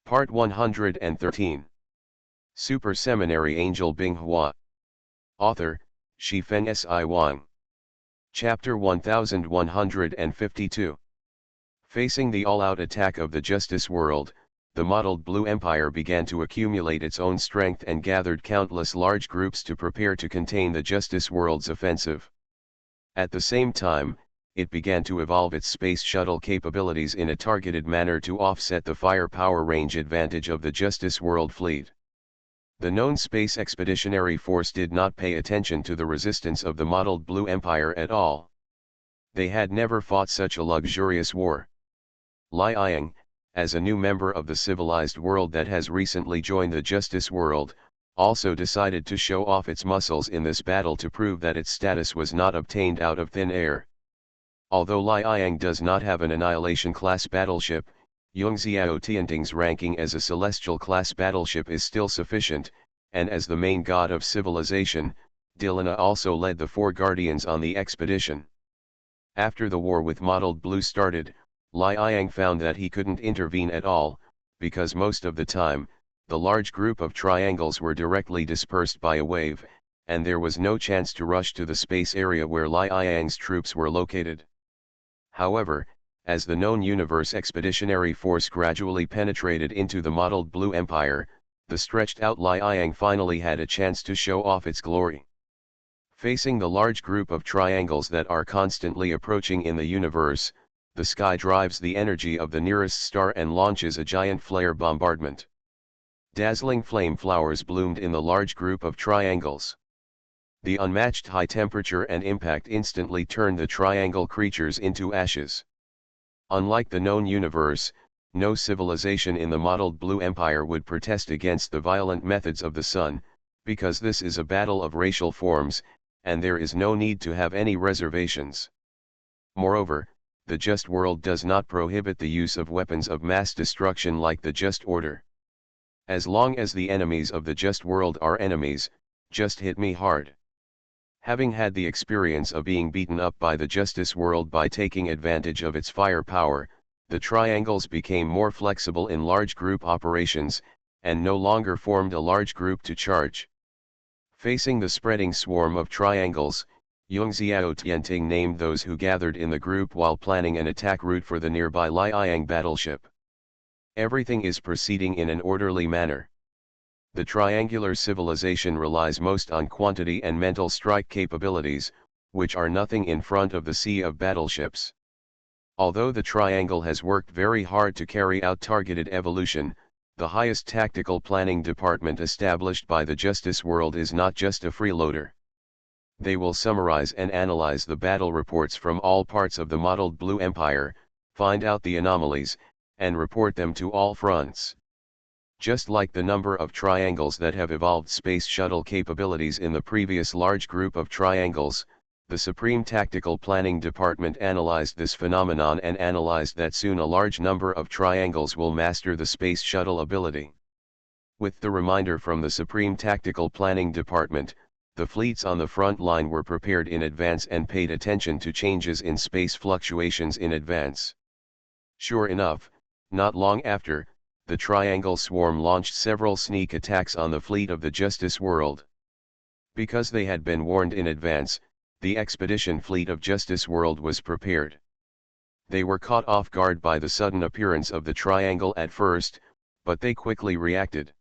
Part 113. Super Seminary Angel Binghua. Author, Shifeng Si Wang. Chapter 1152. Facing the all-out attack of the Justice World, the mottled Blue Empire began to accumulate its own strength and gathered countless large groups to prepare to contain the Justice World's offensive. At the same time, it began to evolve its space shuttle capabilities in a targeted manner to offset the firepower range advantage of the Justice World fleet. The known Space Expeditionary Force did not pay attention to the resistance of the mottled Blue Empire at all. They had never fought such a luxurious war. Li Yang, as a new member of the civilized world that has recently joined the Justice World, also decided to show off its muscles in this battle to prove that its status was not obtained out of thin air. Although Li Yang does not have an Annihilation-class battleship, Yongxiao Tianting's ranking as a Celestial-class battleship is still sufficient, and as the main god of civilization, Dilana also led the four guardians on the expedition. After the war with Mottled Blue started, Li Yang found that he couldn't intervene at all, because most of the time, the large group of triangles were directly dispersed by a wave, and there was no chance to rush to the space area where Li Yang's troops were located. However, as the known universe expeditionary force gradually penetrated into the mottled Blue Empire, the stretched-out Li Yang finally had a chance to show off its glory. Facing the large group of triangles that are constantly approaching in the universe, the sky drives the energy of the nearest star and launches a giant flare bombardment. Dazzling flame flowers bloomed in the large group of triangles. The unmatched high temperature and impact instantly turned the triangle creatures into ashes. Unlike the known universe, no civilization in the mottled Blue Empire would protest against the violent methods of the sun, because this is a battle of racial forms, and there is no need to have any reservations. Moreover, the Just World does not prohibit the use of weapons of mass destruction like the Just Order. As long as the enemies of the Just World are enemies, just hit me hard. Having had the experience of being beaten up by the Justice World by taking advantage of its firepower, the triangles became more flexible in large group operations, and no longer formed a large group to charge. Facing the spreading swarm of triangles, Yongxiao Tianting named those who gathered in the group while planning an attack route for the nearby Li Yang battleship. Everything is proceeding in an orderly manner. The triangular civilization relies most on quantity and mental strike capabilities, which are nothing in front of the sea of battleships. Although the triangle has worked very hard to carry out targeted evolution, the highest tactical planning department established by the Justice World is not just a freeloader. They will summarize and analyze the battle reports from all parts of the mottled Blue Empire, find out the anomalies, and report them to all fronts. Just like the number of triangles that have evolved space shuttle capabilities in the previous large group of triangles, the Supreme Tactical Planning Department analyzed this phenomenon and analyzed that soon a large number of triangles will master the space shuttle ability. With the reminder from the Supreme Tactical Planning Department, the fleets on the front line were prepared in advance and paid attention to changes in space fluctuations in advance. Sure enough, not long after, the Triangle Swarm launched several sneak attacks on the fleet of the Justice World. Because they had been warned in advance, the expedition fleet of Justice World was prepared. They were caught off guard by the sudden appearance of the Triangle at first, but they quickly reacted.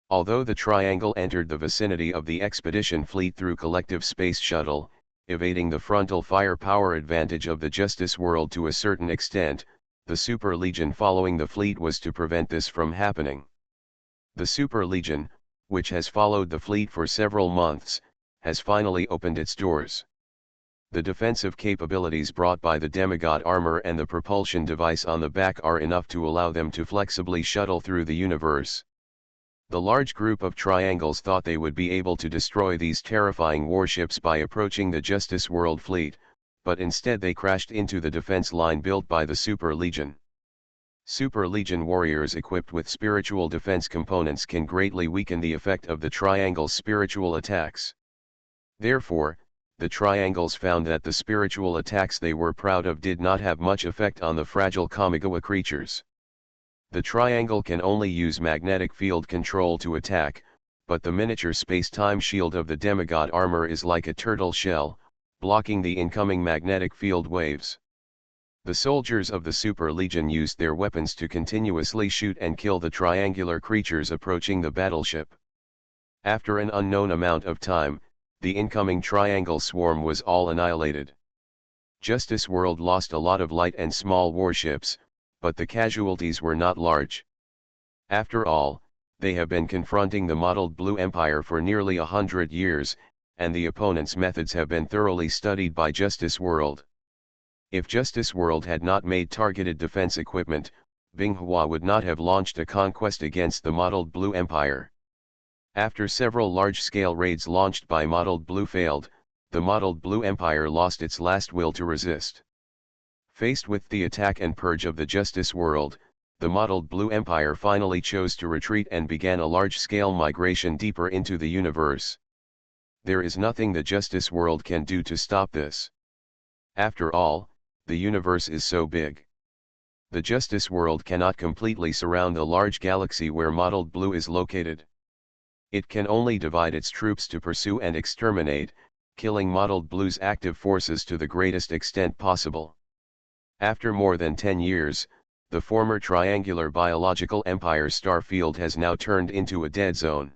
Although the Triangle entered the vicinity of the expedition fleet through collective space shuttle, evading the frontal firepower advantage of the Justice World to a certain extent, the Super Legion following the fleet was to prevent this from happening. The Super Legion, which has followed the fleet for several months, has finally opened its doors. The defensive capabilities brought by the demigod armor and the propulsion device on the back are enough to allow them to flexibly shuttle through the universe. The large group of triangles thought they would be able to destroy these terrifying warships by approaching the Justice World fleet, but instead they crashed into the defense line built by the Super Legion. Super Legion warriors equipped with spiritual defense components can greatly weaken the effect of the Triangle's spiritual attacks. Therefore, the Triangles found that the spiritual attacks they were proud of did not have much effect on the fragile Kamigawa creatures. The triangle can only use magnetic field control to attack, but the miniature space-time shield of the demigod armor is like a turtle shell, blocking the incoming magnetic field waves. The soldiers of the Super Legion used their weapons to continuously shoot and kill the triangular creatures approaching the battleship. After an unknown amount of time, the incoming triangle swarm was all annihilated. Justice World lost a lot of light and small warships, but the casualties were not large. After all, they have been confronting the mottled Blue Empire for nearly 100 years, and the opponent's methods have been thoroughly studied by Justice World. If Justice World had not made targeted defense equipment, Binghua would not have launched a conquest against the mottled Blue Empire. After several large-scale raids launched by mottled Blue failed, the mottled Blue Empire lost its last will to resist. Faced with the attack and purge of the Justice World, the mottled Blue Empire finally chose to retreat and began a large-scale migration deeper into the universe. There is nothing the Justice World can do to stop this. After all, the universe is so big. The Justice World cannot completely surround the large galaxy where mottled Blue is located. It can only divide its troops to pursue and exterminate, killing mottled Blue's active forces to the greatest extent possible. After more than 10 years, the former triangular biological empire star field has now turned into a dead zone.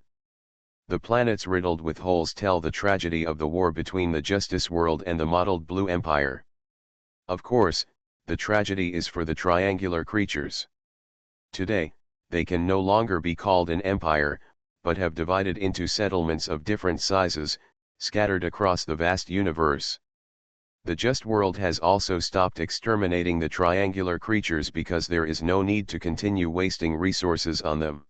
The planets riddled with holes tell the tragedy of the war between the Justice World and the mottled Blue Empire. Of course, the tragedy is for the triangular creatures. Today, they can no longer be called an empire, but have divided into settlements of different sizes, scattered across the vast universe. The Just World has also stopped exterminating the triangular creatures because there is no need to continue wasting resources on them.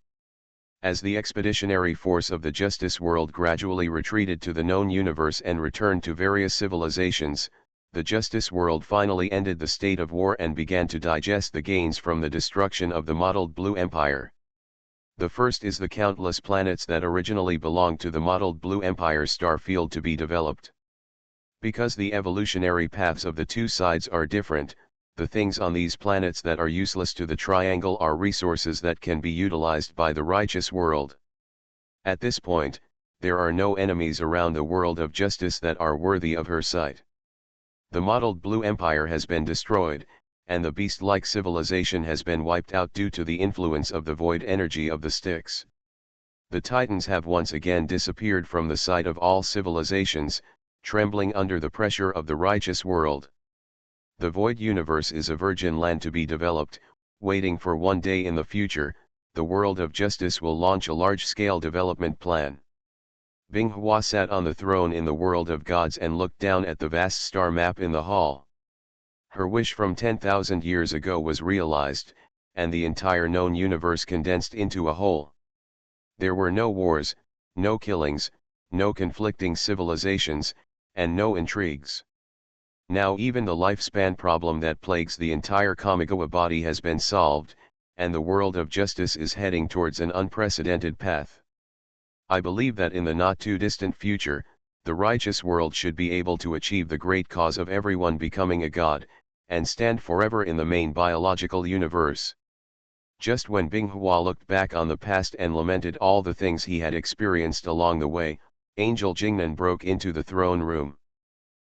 As the expeditionary force of the Justice World gradually retreated to the known universe and returned to various civilizations, the Justice World finally ended the state of war and began to digest the gains from the destruction of the mottled Blue Empire. The first is the countless planets that originally belonged to the mottled Blue Empire star field to be developed. Because the evolutionary paths of the two sides are different, the things on these planets that are useless to the triangle are resources that can be utilized by the righteous world. At this point, there are no enemies around the world of justice that are worthy of her sight. The mottled Blue Empire has been destroyed, and the beast-like civilization has been wiped out due to the influence of the void energy of the Styx. The Titans have once again disappeared from the sight of all civilizations, trembling under the pressure of the righteous world. The void universe is a virgin land to be developed, waiting for one day in the future, the world of justice will launch a large-scale development plan. Binghua sat on the throne in the world of gods and looked down at the vast star map in the hall. Her wish from 10,000 years ago was realized, and the entire known universe condensed into a whole. There were no wars, no killings, no conflicting civilizations, and no intrigues. Now even the lifespan problem that plagues the entire Kamigawa body has been solved, and the world of justice is heading towards an unprecedented path. I believe that in the not-too-distant future, the righteous world should be able to achieve the great cause of everyone becoming a god, and stand forever in the main biological universe. Just when Binghua looked back on the past and lamented all the things he had experienced along the way, Angel Jingnan broke into the throne room.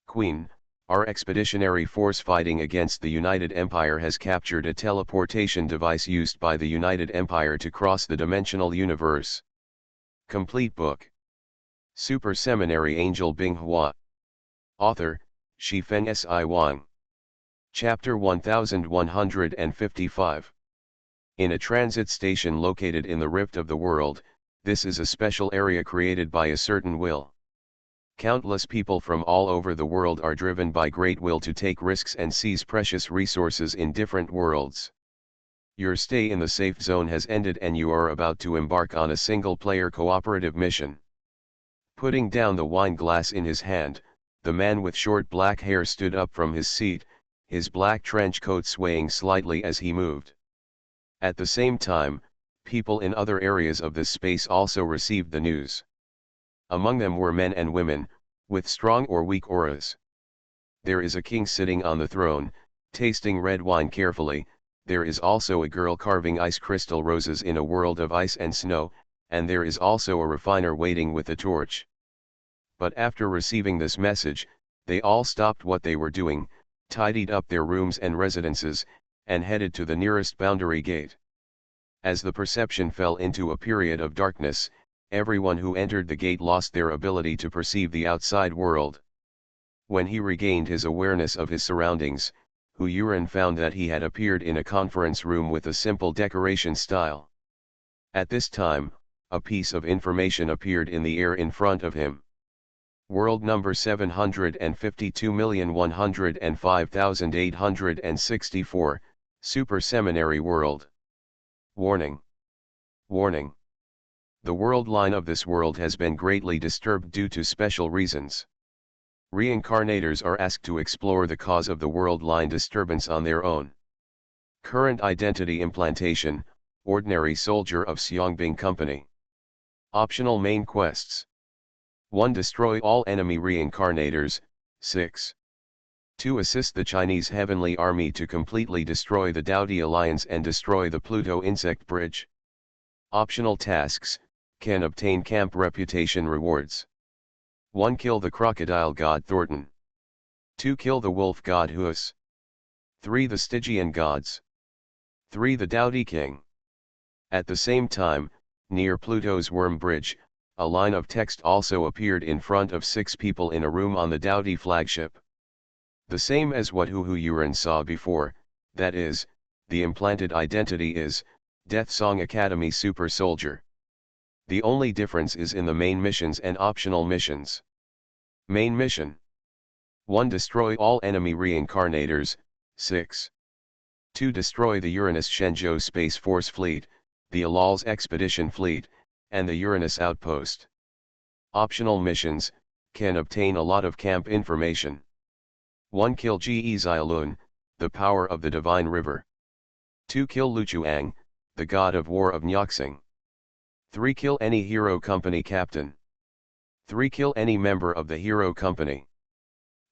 "Queen, our expeditionary force fighting against the United Empire has captured a teleportation device used by the United Empire to cross the dimensional universe." Complete book. Super Seminary Angel Binghua. Author, Shifeng Si Wang. Chapter 1155. In a transit station located in the rift of the world, this is a special area created by a certain will. Countless people from all over the world are driven by great will to take risks and seize precious resources in different worlds. Your stay in the safe zone has ended and you are about to embark on a single-player cooperative mission. Putting down the wine glass in his hand, the man with short black hair stood up from his seat, his black trench coat swaying slightly as he moved. At the same time, people in other areas of this space also received the news. Among them were men and women, with strong or weak auras. There is a king sitting on the throne, tasting red wine carefully, there is also a girl carving ice crystal roses in a world of ice and snow, and there is also a refiner waiting with a torch. But after receiving this message, they all stopped what they were doing, tidied up their rooms and residences, and headed to the nearest boundary gate. As the perception fell into a period of darkness, everyone who entered the gate lost their ability to perceive the outside world. When he regained his awareness of his surroundings, Hu Yuren found that he had appeared in a conference room with a simple decoration style. At this time, a piece of information appeared in the air in front of him. World number 752,105,864, Super Seminary World. Warning. Warning. The world line of this world has been greatly disturbed due to special reasons. Reincarnators are asked to explore the cause of the world line disturbance on their own. Current identity implantation, ordinary soldier of Xiangbing Company. Optional main quests. 1. Destroy all enemy reincarnators, 6. 2. Assist the Chinese Heavenly Army to completely destroy the Daodi Alliance and destroy the Pluto Insect Bridge. Optional tasks, can obtain camp reputation rewards. 1. Kill the crocodile god Thornton. 2. Kill the wolf god Huas. 3. The Stygian gods. 3. The Daodi king. At the same time, near Pluto's worm bridge, a line of text also appeared in front of 6 people in a room on the Daodi flagship. The same as what Hu Yuren saw before, that is, the implanted identity is, Death Song Academy Super Soldier. The only difference is in the main missions and optional missions. Main mission. 1. Destroy all enemy reincarnators, 6. 2. Destroy the Uranus Shenzhou Space Force Fleet, the Alal's Expedition Fleet, and the Uranus Outpost. Optional missions, can obtain a lot of camp information. 1. Kill Ge Xiaolun, the power of the Divine River. 2. Kill Lu Chuang, the god of war of Nyoxing. 3. Kill any hero company captain. 3. Kill any member of the hero company.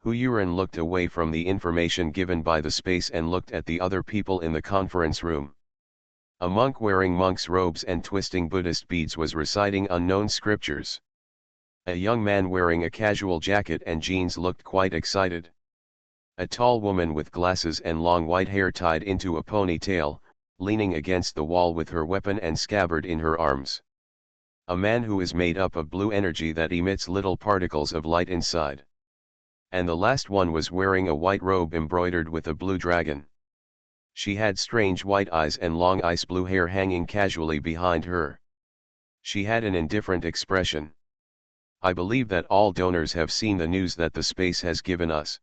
Hu Yuren looked away from the information given by the space and looked at the other people in the conference room. A monk wearing monk's robes and twisting Buddhist beads was reciting unknown scriptures. A young man wearing a casual jacket and jeans looked quite excited. A tall woman with glasses and long white hair tied into a ponytail, leaning against the wall with her weapon and scabbard in her arms. A man who is made up of blue energy that emits little particles of light inside. And the last one was wearing a white robe embroidered with a blue dragon. She had strange white eyes and long ice blue hair hanging casually behind her. She had an indifferent expression. I believe that all donors have seen the news that the space has given us.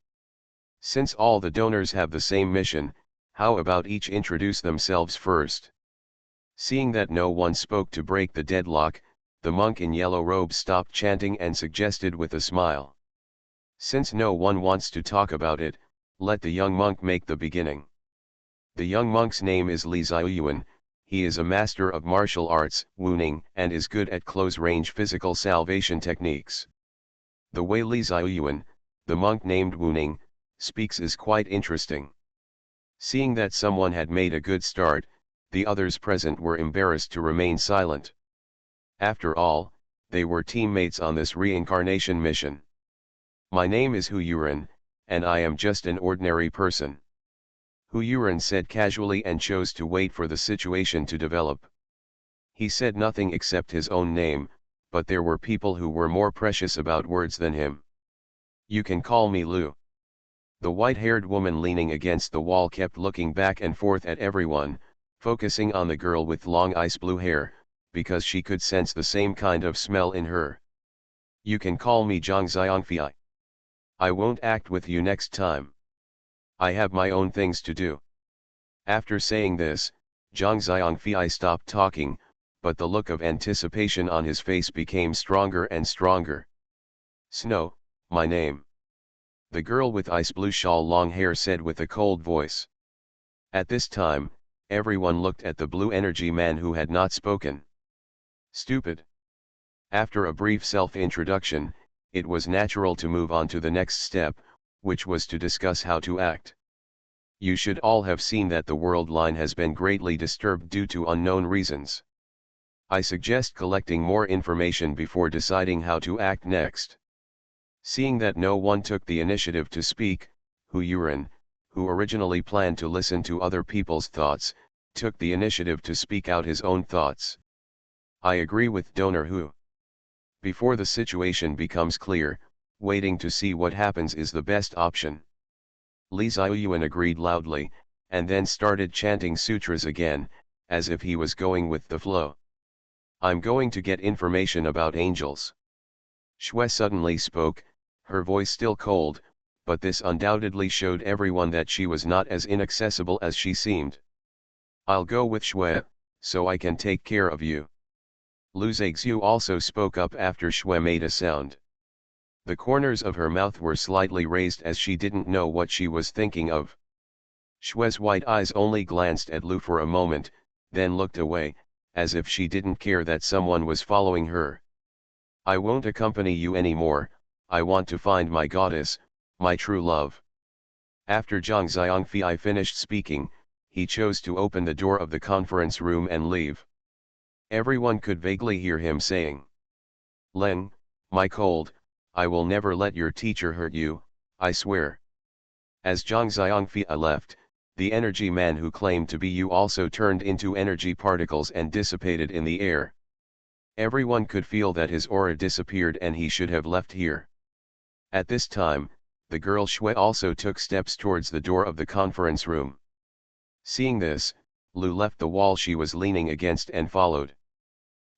Since all the donors have the same mission, how about each introduce themselves first? Seeing that no one spoke to break the deadlock, the monk in yellow robe stopped chanting and suggested with a smile. Since no one wants to talk about it, let the young monk make the beginning. The young monk's name is Li Xiaoyuan. He is a master of martial arts, Wuning, and is good at close-range physical salvation techniques. The way Li Xiaoyuan, the monk named Wuning, speaks is quite interesting. Seeing that someone had made a good start, the others present were embarrassed to remain silent. After all, they were teammates on this reincarnation mission. My name is Hu Yuren, and I am just an ordinary person. Hu Yuren said casually and chose to wait for the situation to develop. He said nothing except his own name, but there were people who were more precious about words than him. You can call me Lu. The white-haired woman leaning against the wall kept looking back and forth at everyone, focusing on the girl with long ice blue hair, because she could sense the same kind of smell in her. You can call me Zhang Xiangfei. I won't act with you next time. I have my own things to do. After saying this, Zhang Xiangfei stopped talking, but the look of anticipation on his face became stronger and stronger. Snow, my name. The girl with ice blue shawl long hair said with a cold voice. At this time, everyone looked at the blue energy man who had not spoken. Stupid. After a brief self-introduction, it was natural to move on to the next step, which was to discuss how to act. You should all have seen that the world line has been greatly disturbed due to unknown reasons. I suggest collecting more information before deciding how to act next. Seeing that no one took the initiative to speak, Hu Yuran, who originally planned to listen to other people's thoughts, took the initiative to speak out his own thoughts. I agree with Donor Hu. Before the situation becomes clear, waiting to see what happens is the best option. Li Ziyuan agreed loudly, and then started chanting sutras again, as if he was going with the flow. I'm going to get information about angels. Xue suddenly spoke, her voice still cold, but this undoubtedly showed everyone that she was not as inaccessible as she seemed. I'll go with Xue, so I can take care of you. Lu Zixu also spoke up after Xue made a sound. The corners of her mouth were slightly raised as she didn't know what she was thinking of. Xue's white eyes only glanced at Lu for a moment, then looked away, as if she didn't care that someone was following her. I won't accompany you anymore, I want to find my goddess, my true love. After Zhang Xiangfei finished speaking, he chose to open the door of the conference room and leave. Everyone could vaguely hear him saying, Leng, my cold, I will never let your teacher hurt you, I swear. As Zhang Xiangfei left, the energy man who claimed to be you also turned into energy particles and dissipated in the air. Everyone could feel that his aura disappeared and he should have left here. At this time, the girl Xue also took steps towards the door of the conference room. Seeing this, Lu left the wall she was leaning against and followed.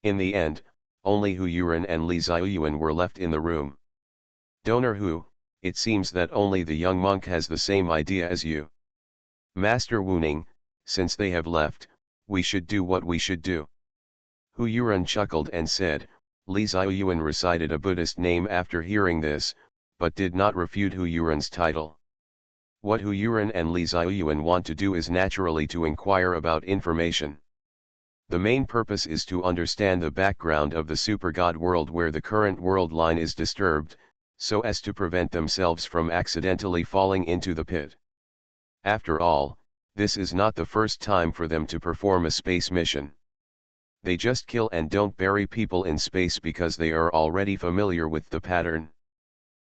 In the end, only Hu Yuran and Li Ziyuan were left in the room. Donor Hu, it seems that only the young monk has the same idea as you. Master Wuning, since they have left, we should do what we should do. Hu Yuran chuckled and said, Li Ziyuan recited a Buddhist name after hearing this, but did not refute Hu Yuran's title. What Hu Yuran and Li Ziyuan want to do is naturally to inquire about information. The main purpose is to understand the background of the super god world where the current world line is disturbed, so as to prevent themselves from accidentally falling into the pit. After all, this is not the first time for them to perform a space mission. They just kill and don't bury people in space because they are already familiar with the pattern.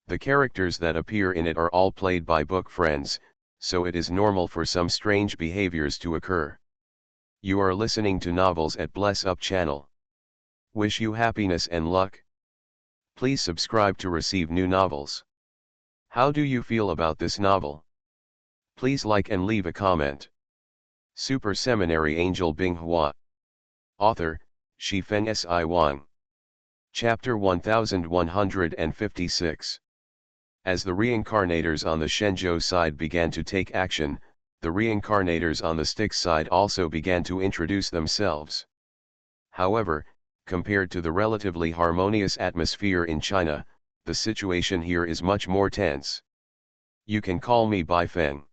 The characters that appear in it are all played by book friends, so it is normal for some strange behaviors to occur. You are listening to Novels at Bless Up channel. Wish you happiness and luck. Please subscribe to receive new novels. How do you feel about this novel? Please like and leave a comment. Super Seminary Angel Binghua. Author, Shifeng Si Wang. Chapter 1156. As the reincarnators on the Shenzhou side began to take action, the reincarnators on the Styx side also began to introduce themselves. However, compared to the relatively harmonious atmosphere in China, the situation here is much more tense. You can call me Bai Feng.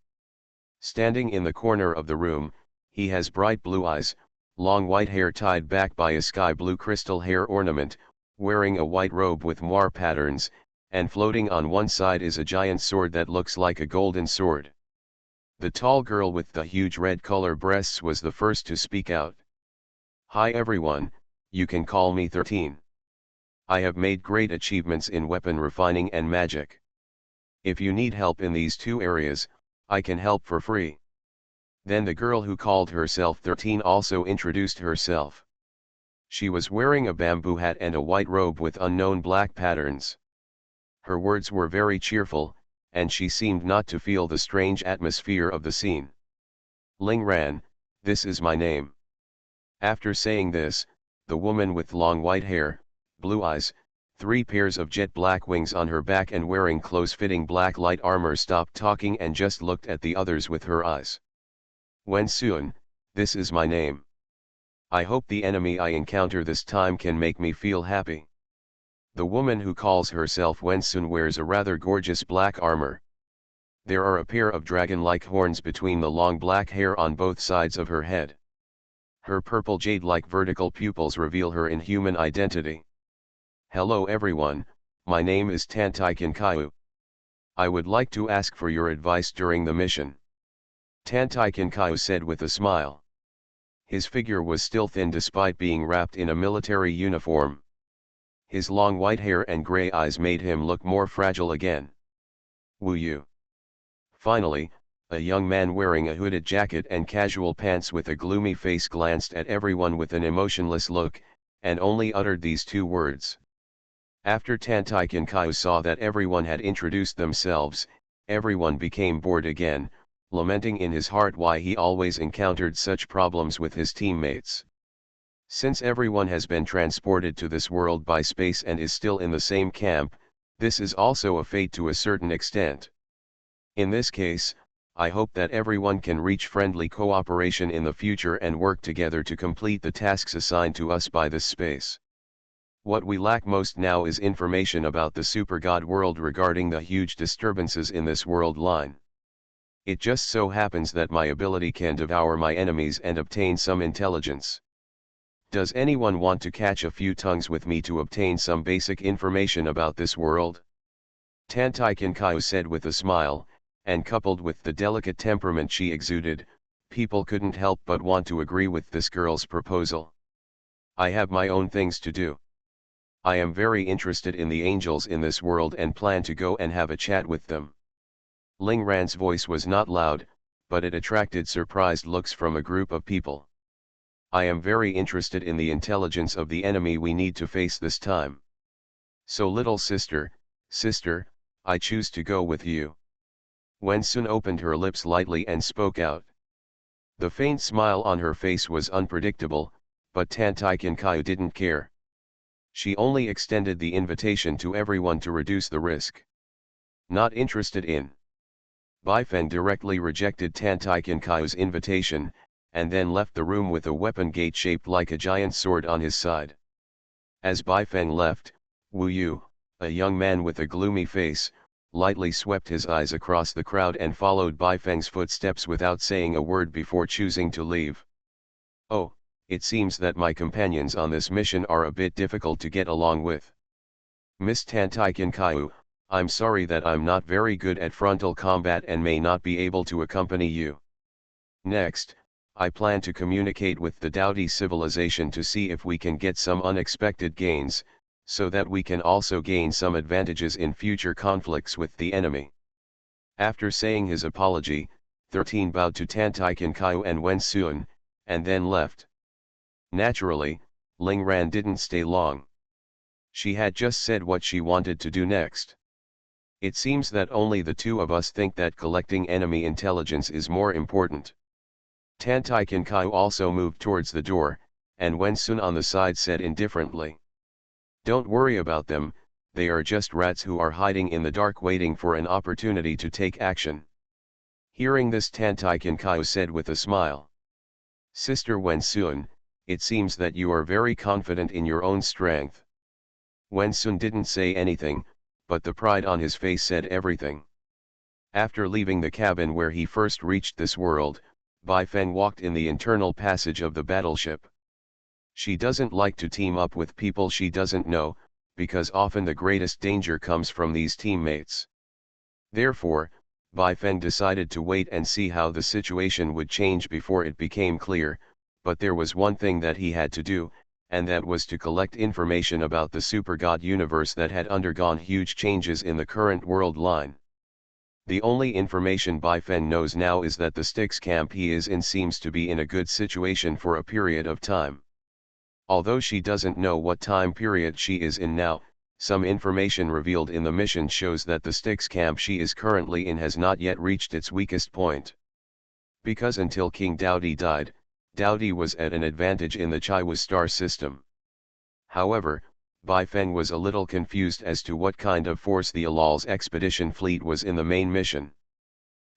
Standing in the corner of the room, he has bright blue eyes, long white hair tied back by a sky blue crystal hair ornament, wearing a white robe with moire patterns, and floating on one side is a giant sword that looks like a golden sword. The tall girl with the huge red color breasts was the first to speak out. Hi everyone, you can call me 13. I have made great achievements in weapon refining and magic. If you need help in these two areas, I can help for free. Then the girl who called herself 13 also introduced herself. She was wearing a bamboo hat and a white robe with unknown black patterns. Her words were very cheerful, and she seemed not to feel the strange atmosphere of the scene. Ling Ran, this is my name. After saying this, the woman with long white hair, blue eyes, 3 pairs of jet black wings on her back and wearing close-fitting black light armor stopped talking and just looked at the others with her eyes. Wen Sun, this is my name. I hope the enemy I encounter this time can make me feel happy. The woman who calls herself Wen Sun wears a rather gorgeous black armor. There are a pair of dragon-like horns between the long black hair on both sides of her head. Her purple jade-like vertical pupils reveal her inhuman identity. Hello everyone, my name is Tantaikan Kaiu. I would like to ask for your advice during the mission. Tan Taiken said with a smile. His figure was still thin despite being wrapped in a military uniform. His long white hair and gray eyes made him look more fragile again. Wu Yu. Finally, a young man wearing a hooded jacket and casual pants with a gloomy face glanced at everyone with an emotionless look, and only uttered these two words. After Tan Taiken saw that everyone had introduced themselves, everyone became bored again, lamenting in his heart why he always encountered such problems with his teammates. Since everyone has been transported to this world by space and is still in the same camp, this is also a fate to a certain extent. In this case, I hope that everyone can reach friendly cooperation in the future and work together to complete the tasks assigned to us by this space. What we lack most now is information about the super god world regarding the huge disturbances in this world line. It just so happens that my ability can devour my enemies and obtain some intelligence. Does anyone want to catch a few tongues with me to obtain some basic information about this world? Tan Taiken said with a smile, and coupled with the delicate temperament she exuded, people couldn't help but want to agree with this girl's proposal. I have my own things to do. I am very interested in the angels in this world and plan to go and have a chat with them. Ling Ran's voice was not loud, but it attracted surprised looks from a group of people. I am very interested in the intelligence of the enemy we need to face this time. So little sister, I choose to go with you. Wen Sun opened her lips lightly and spoke out. The faint smile on her face was unpredictable, but Tan Taiken didn't care. She only extended the invitation to everyone to reduce the risk. Not interested in. Bai Feng directly rejected Tan Taiken invitation, and then left the room with a weapon gate shaped like a giant sword on his side. As Bai Feng left, Wu Yu, a young man with a gloomy face, lightly swept his eyes across the crowd and followed Bai Feng's footsteps without saying a word before choosing to leave. Oh, it seems that my companions on this mission are a bit difficult to get along with. Miss Tan Taiken I'm sorry that I'm not very good at frontal combat and may not be able to accompany you. Next, I plan to communicate with the Dowdy civilization to see if we can get some unexpected gains, so that we can also gain some advantages in future conflicts with the enemy. After saying his apology, 13 bowed to Tan Taiken and Wen Sun, and then left. Naturally, Ling Ran didn't stay long. She had just said what she wanted to do next. It seems that only the two of us think that collecting enemy intelligence is more important. Tan Taiken also moved towards the door, and Wen Sun on the side said indifferently. Don't worry about them, they are just rats who are hiding in the dark waiting for an opportunity to take action. Hearing this, Tan Taiken said with a smile. Sister Wen Sun, it seems that you are very confident in your own strength. Wen Sun didn't say anything, but the pride on his face said everything. After leaving the cabin where he first reached this world, Bai Feng walked in the internal passage of the battleship. She doesn't like to team up with people she doesn't know, because often the greatest danger comes from these teammates. Therefore, Bai Feng decided to wait and see how the situation would change before it became clear, but there was one thing that he had to do, and that was to collect information about the super god universe that had undergone huge changes in the current world line. The only information Bai Feng knows now is that the Styx camp he is in seems to be in a good situation for a period of time. Although she doesn't know what time period she is in now, some information revealed in the mission shows that the Styx camp she is currently in has not yet reached its weakest point. Because until King Dowdy died, Dowdy was at an advantage in the Chiwa star system. However, Bai Feng was a little confused as to what kind of force the Alal's expedition fleet was in the main mission.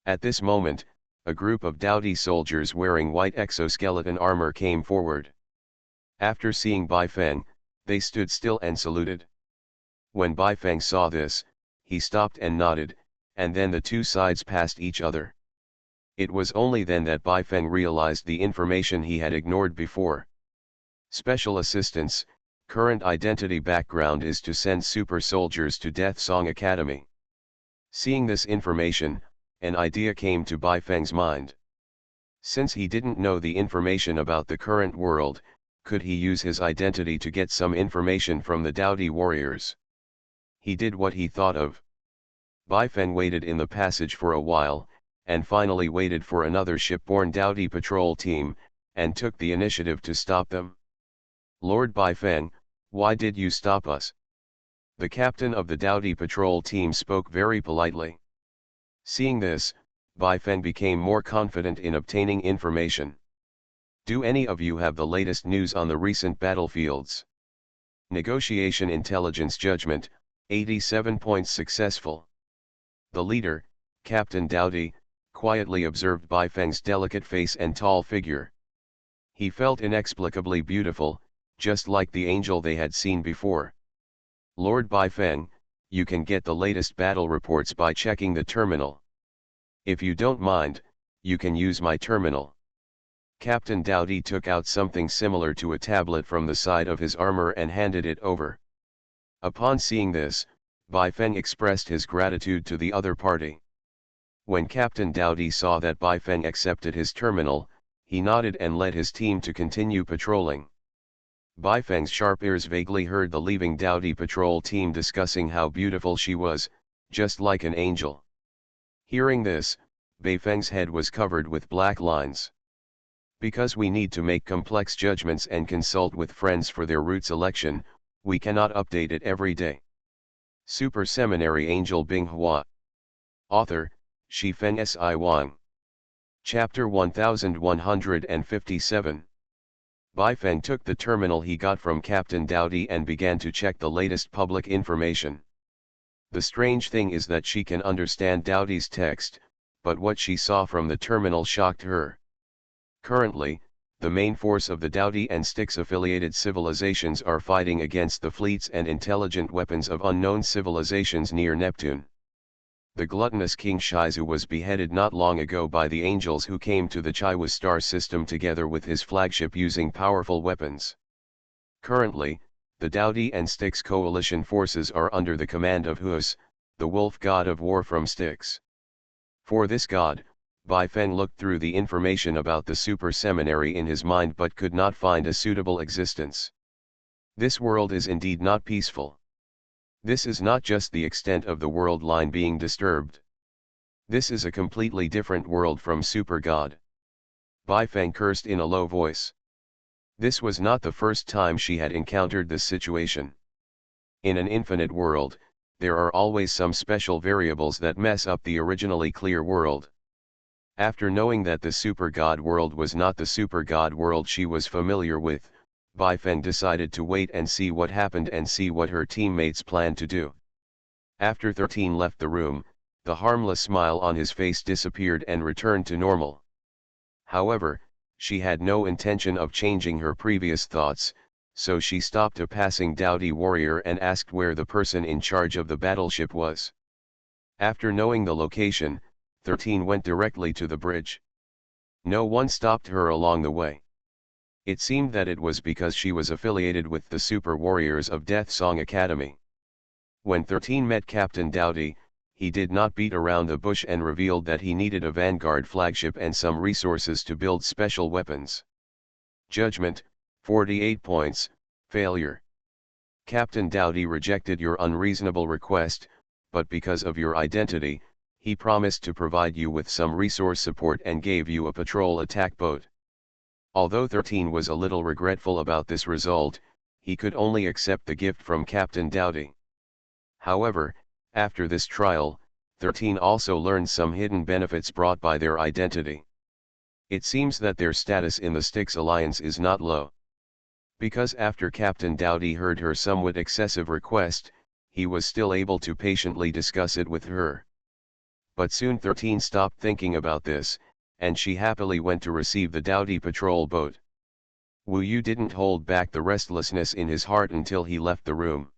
At this moment, a group of Dowdy soldiers wearing white exoskeleton armor came forward. After seeing Bai Feng, they stood still and saluted. When Bai Feng saw this, he stopped and nodded, and then the two sides passed each other. It was only then that Bai Feng realized the information he had ignored before. Special assistance, current identity background is to send super soldiers to Death Song Academy. Seeing this information, an idea came to Bai Feng's mind. Since he didn't know the information about the current world, could he use his identity to get some information from the Dowdy warriors? He did what he thought of. Bai Feng waited in the passage for a while, and finally waited for another shipborne Dowdy patrol team, and took the initiative to stop them. "Lord Bai Feng, why did you stop us?" The captain of the Dowdy patrol team spoke very politely. Seeing this, Bai Feng became more confident in obtaining information. "Do any of you have the latest news on the recent battlefields?" Negotiation intelligence judgment, 87 points successful. The leader, Captain Dowdy, quietly observed Bai Feng's delicate face and tall figure. He felt inexplicably beautiful, just like the angel they had seen before. "Lord Bai Feng, you can get the latest battle reports by checking the terminal. If you don't mind, you can use my terminal." Captain Dowdy took out something similar to a tablet from the side of his armor and handed it over. Upon seeing this, Bai Feng expressed his gratitude to the other party. When Captain Dowdy saw that Bai Feng accepted his terminal, he nodded and led his team to continue patrolling. Bai Feng's sharp ears vaguely heard the leaving Dowdy patrol team discussing how beautiful she was, just like an angel. Hearing this, Bai Feng's head was covered with black lines. "Because we need to make complex judgments and consult with friends for their route selection, we cannot update it every day." Super Seminary Angel Binghua. Author, Shifeng Si Wang. Chapter 1157. Bai Feng took the terminal he got from Captain Dowdy and began to check the latest public information. The strange thing is that she can understand Dowdy's text, but what she saw from the terminal shocked her. Currently, the main force of the Dowdy and Styx-affiliated civilizations are fighting against the fleets and intelligent weapons of unknown civilizations near Neptune. The gluttonous King Shizu was beheaded not long ago by the angels who came to the Chiwa star system together with his flagship using powerful weapons. Currently, the Dowdy and Styx coalition forces are under the command of Hus, the wolf god of war from Styx. For this god, Bai Feng looked through the information about the Super Seminary in his mind but could not find a suitable existence. This world is indeed not peaceful. This is not just the extent of the world line being disturbed. This is a completely different world from Super God. Bai Feng cursed in a low voice. This was not the first time she had encountered this situation. In an infinite world, there are always some special variables that mess up the originally clear world. After knowing that the Super God world was not the Super God world she was familiar with, Bai Feng decided to wait and see what happened and see what her teammates planned to do. After 13 left the room, the harmless smile on his face disappeared and returned to normal. However, she had no intention of changing her previous thoughts, so she stopped a passing Dowdy warrior and asked where the person in charge of the battleship was. After knowing the location, 13 went directly to the bridge. No one stopped her along the way. It seemed that it was because she was affiliated with the Super Warriors of Death Song Academy. When 13 met Captain Dowdy, he did not beat around the bush and revealed that he needed a Vanguard flagship and some resources to build special weapons. Judgment, 48 points, failure. Captain Dowdy rejected your unreasonable request, but because of your identity, he promised to provide you with some resource support and gave you a patrol attack boat. Although 13 was a little regretful about this result, he could only accept the gift from Captain Dowdy. However, after this trial, 13 also learned some hidden benefits brought by their identity. It seems that their status in the Styx Alliance is not low. Because after Captain Dowdy heard her somewhat excessive request, he was still able to patiently discuss it with her. But soon 13 stopped thinking about this, and she happily went to receive the Dowdy patrol boat. Wu Yu didn't hold back the restlessness in his heart until he left the room.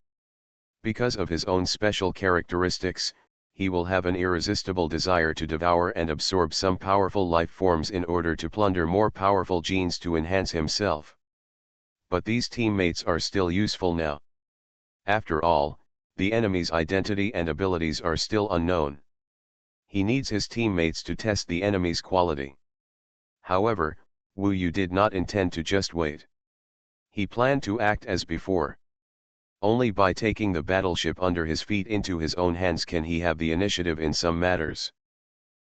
Because of his own special characteristics, he will have an irresistible desire to devour and absorb some powerful life forms in order to plunder more powerful genes to enhance himself. But these teammates are still useful now. After all, the enemy's identity and abilities are still unknown. He needs his teammates to test the enemy's quality. However, Wu Yu did not intend to just wait. He planned to act as before. Only by taking the battleship under his feet into his own hands can he have the initiative in some matters.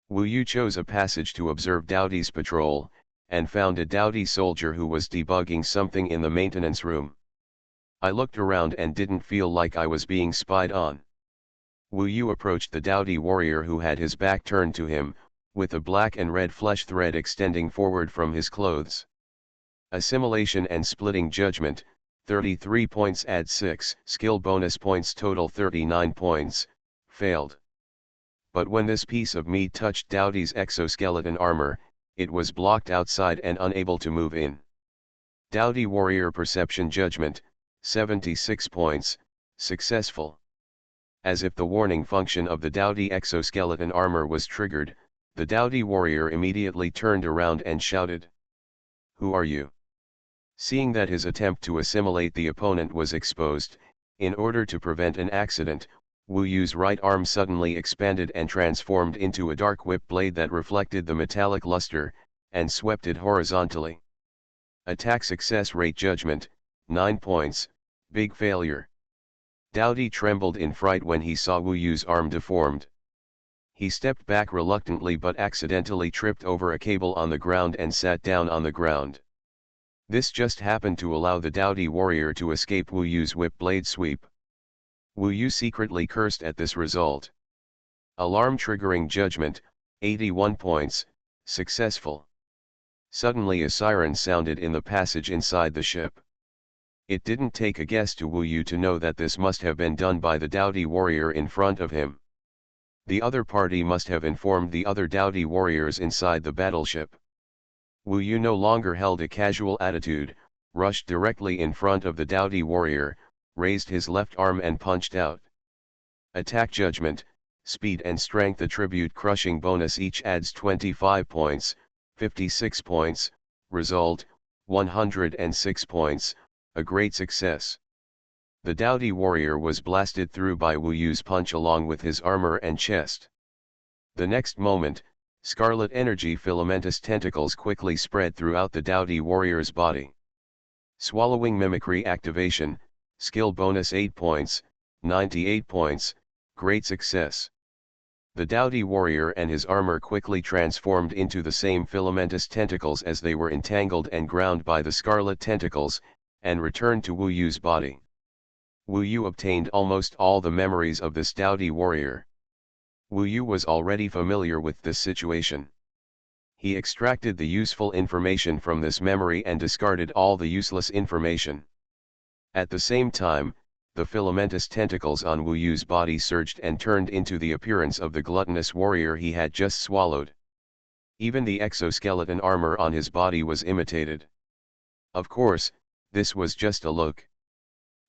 Wu Yu chose a passage to observe Dowdy's patrol, and found a Dowdy soldier who was debugging something in the maintenance room. I looked around and didn't feel like I was being spied on. Wu Yu approached the Dowdy warrior who had his back turned to him, with a black and red flesh thread extending forward from his clothes. Assimilation and splitting judgment, 33 points add 6, skill bonus points total 39 points, failed. But when this piece of meat touched Dowdy's exoskeleton armor, it was blocked outside and unable to move in. Dowdy warrior perception judgment, 76 points, successful. As if the warning function of the Dowdy exoskeleton armor was triggered, the Dowdy warrior immediately turned around and shouted, "Who are you?" Seeing that his attempt to assimilate the opponent was exposed, in order to prevent an accident, Wu Yu's right arm suddenly expanded and transformed into a dark whip blade that reflected the metallic luster, and swept it horizontally. Attack success rate judgment, 9 points, big failure. Dowdy trembled in fright when he saw Wu Yu's arm deformed. He stepped back reluctantly but accidentally tripped over a cable on the ground and sat down on the ground. This just happened to allow the Dowdy warrior to escape Wu Yu's whip blade sweep. Wu Yu secretly cursed at this result. Alarm triggering judgment, 81 points, successful. Suddenly a siren sounded in the passage inside the ship. It didn't take a guess to Wu Yu to know that this must have been done by the Dowdy warrior in front of him. The other party must have informed the other Dowdy warriors inside the battleship. Wu Yu no longer held a casual attitude, rushed directly in front of the Dowdy warrior, raised his left arm and punched out. Attack judgment, speed and strength attribute crushing bonus each adds 25 points, 56 points, result, 106 points, a great success. The Dowdy warrior was blasted through by Wu Yu's punch along with his armor and chest. The next moment, scarlet energy filamentous tentacles quickly spread throughout the Dowdy warrior's body. Swallowing mimicry activation, skill bonus 8 points, 98 points, great success. The Dowdy warrior and his armor quickly transformed into the same filamentous tentacles as they were entangled and ground by the scarlet tentacles, and returned to Wu Yu's body. Wu Yu obtained almost all the memories of this Dowdy warrior. Wu Yu was already familiar with this situation. He extracted the useful information from this memory and discarded all the useless information. At the same time, the filamentous tentacles on Wu Yu's body surged and turned into the appearance of the gluttonous warrior he had just swallowed. Even the exoskeleton armor on his body was imitated. Of course, this was just a look.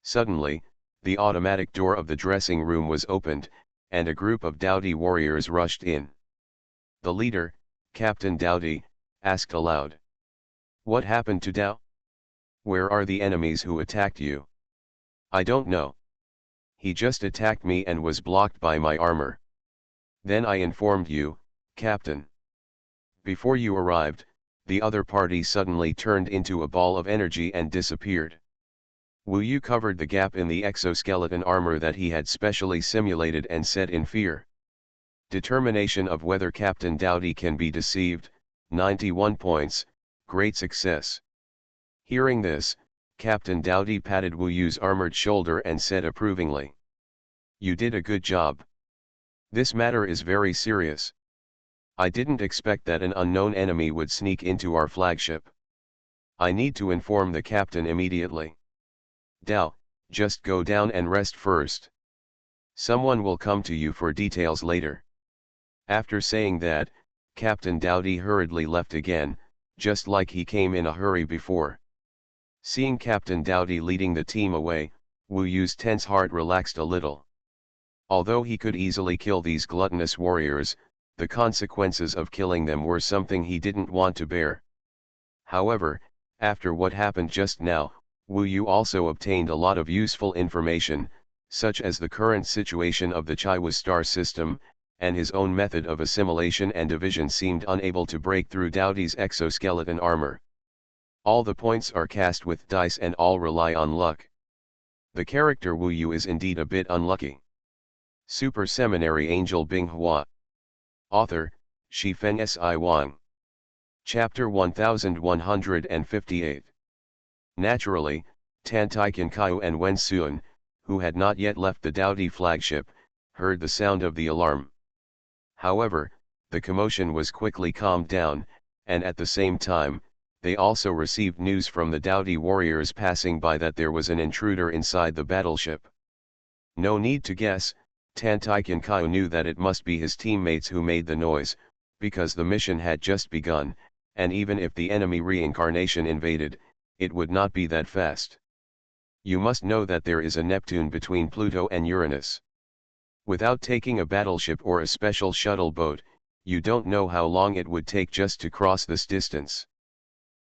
Suddenly, the automatic door of the dressing room was opened, and a group of Dowdy warriors rushed in. The leader, Captain Dowdy, asked aloud, "What happened to Dow? Where are the enemies who attacked you?" "I don't know. He just attacked me and was blocked by my armor. Then I informed you, Captain. Before you arrived, the other party suddenly turned into a ball of energy and disappeared." Wu Yu covered the gap in the exoskeleton armor that he had specially simulated and said in fear. Determination of whether Captain Dowdy can be deceived, 91 points, great success. Hearing this, Captain Dowdy patted Wu Yu's armored shoulder and said approvingly, "You did a good job. This matter is very serious. I didn't expect that an unknown enemy would sneak into our flagship. I need to inform the captain immediately. Dow, just go down and rest first. Someone will come to you for details later." After saying that, Captain Dowdy hurriedly left again, just like he came in a hurry before. Seeing Captain Dowdy leading the team away, Wu Yu's tense heart relaxed a little. Although he could easily kill these gluttonous warriors, the consequences of killing them were something he didn't want to bear. However, after what happened just now, Wu Yu also obtained a lot of useful information, such as the current situation of the Chaiwa star system, and his own method of assimilation and division seemed unable to break through Doughty's exoskeleton armor. All the points are cast with dice and all rely on luck. The character Wu Yu is indeed a bit unlucky. Super Seminary Angel Binghua. Author, Shifeng Si Wang. Chapter 1158. Naturally, Tan Taiken Kaiu and Wen Suan, who had not yet left the Doughty flagship, heard the sound of the alarm. However, the commotion was quickly calmed down, and at the same time, they also received news from the Doughty warriors passing by that there was an intruder inside the battleship. No need to guess, Tan Taiken Kaiu knew that it must be his teammates who made the noise, because the mission had just begun, and even if the enemy reincarnation invaded, it would not be that fast. You must know that there is a Neptune between Pluto and Uranus. Without taking a battleship or a special shuttle boat, you don't know how long it would take just to cross this distance.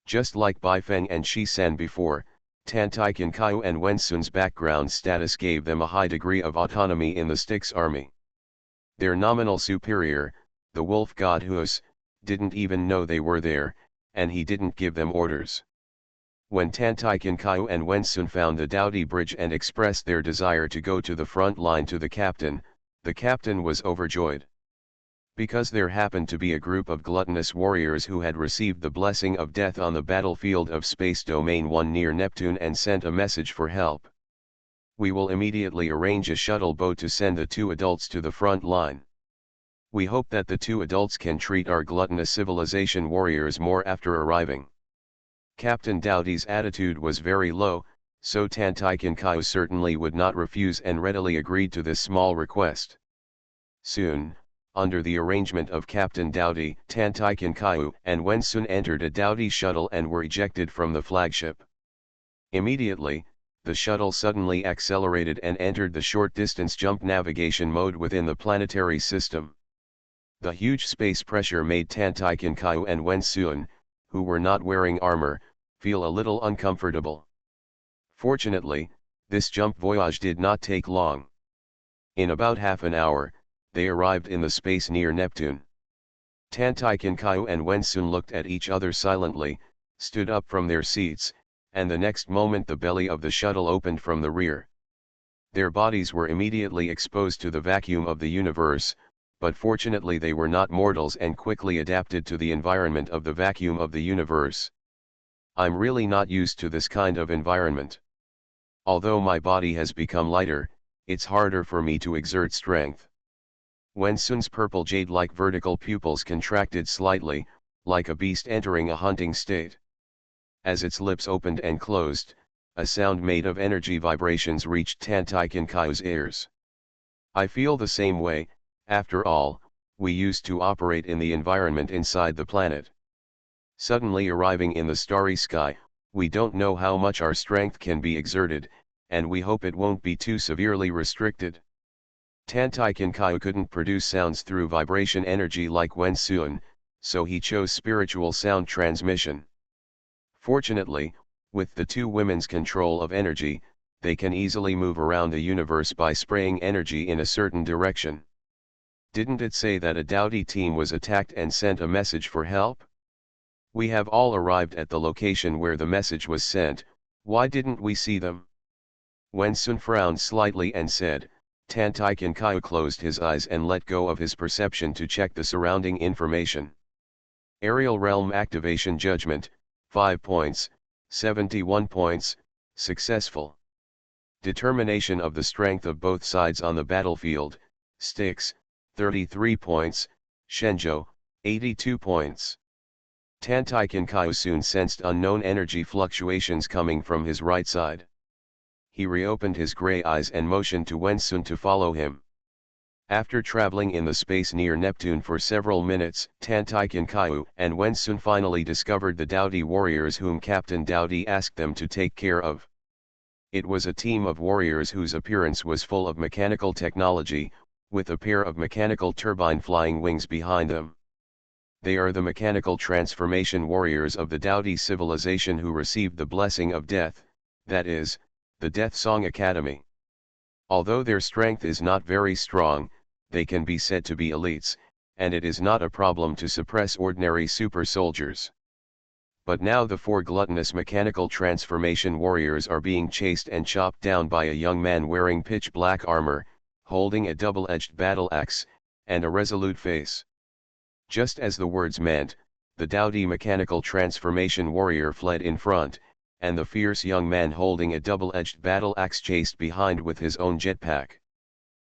Just like Bai Feng and Shi San before, Tan Taiken Kaiu and Wen Sun's background status gave them a high degree of autonomy in the Styx army. Their nominal superior, the wolf god Hus, didn't even know they were there, and he didn't give them orders. When Tan Taiken Kaiu and Wen Sun found the Doughty bridge and expressed their desire to go to the front line to the captain was overjoyed. Because there happened to be a group of gluttonous warriors who had received the blessing of death on the battlefield of Space Domain 1 near Neptune and sent a message for help. We will immediately arrange a shuttle boat to send the two adults to the front line. We hope that the two adults can treat our gluttonous civilization warriors more after arriving. Captain Doughty's attitude was very low, so Tan Taiken Kaiu certainly would not refuse and readily agreed to this small request. Soon, under the arrangement of Captain Doughty, Tan Taiken Kaiu and Wen Sun entered a Doughty shuttle and were ejected from the flagship. Immediately, the shuttle suddenly accelerated and entered the short-distance jump navigation mode within the planetary system. The huge space pressure made Tan Taiken Kaiu and Wen Sun, who were not wearing armor, feel a little uncomfortable. Fortunately, this jump voyage did not take long. In about half an hour, they arrived in the space near Neptune. Tan Taiken Kaiu and Wen Sun looked at each other silently, stood up from their seats, and the next moment the belly of the shuttle opened from the rear. Their bodies were immediately exposed to the vacuum of the universe, but fortunately they were not mortals and quickly adapted to the environment of the vacuum of the universe. I'm really not used to this kind of environment. Although my body has become lighter, it's harder for me to exert strength. Wen Sun's purple jade-like vertical pupils contracted slightly, like a beast entering a hunting state. As its lips opened and closed, a sound made of energy vibrations reached Tan Taiken Kaiu's ears. I feel the same way. After all, we used to operate in the environment inside the planet. Suddenly arriving in the starry sky, we don't know how much our strength can be exerted, and we hope it won't be too severely restricted. Tan Taiken Kaiu couldn't produce sounds through vibration energy like Wen Sun, so he chose spiritual sound transmission. Fortunately, with the two women's control of energy, they can easily move around the universe by spraying energy in a certain direction. Didn't it say that a Doughty team was attacked and sent a message for help? We have all arrived at the location where the message was sent. Why didn't we see them? Wen Sun frowned slightly and said. Tan Taiken Kaiu closed his eyes and let go of his perception to check the surrounding information. Aerial Realm Activation Judgment, 5 points, 71 points, successful. Determination of the strength of both sides on the battlefield, Styx, 33 points, Shenzhou, 82 points. Tan Taiken Kaiu soon sensed unknown energy fluctuations coming from his right side. He reopened his gray eyes and motioned to Wen Sun to follow him. After traveling in the space near Neptune for several minutes, Tan Taiken Kaiu and Wen Sun finally discovered the Doughty warriors whom Captain Doughty asked them to take care of. It was a team of warriors whose appearance was full of mechanical technology, with a pair of mechanical turbine flying wings behind them. They are the mechanical transformation warriors of the Doughty civilization who received the blessing of death, that is, the Death Song Academy. Although their strength is not very strong, they can be said to be elites, and it is not a problem to suppress ordinary super soldiers. But now the four gluttonous mechanical transformation warriors are being chased and chopped down by a young man wearing pitch black armor, holding a double-edged battle axe, and a resolute face. Just as the words meant, the dowdy mechanical transformation warrior fled in front, and the fierce young man holding a double-edged battle axe chased behind with his own jetpack.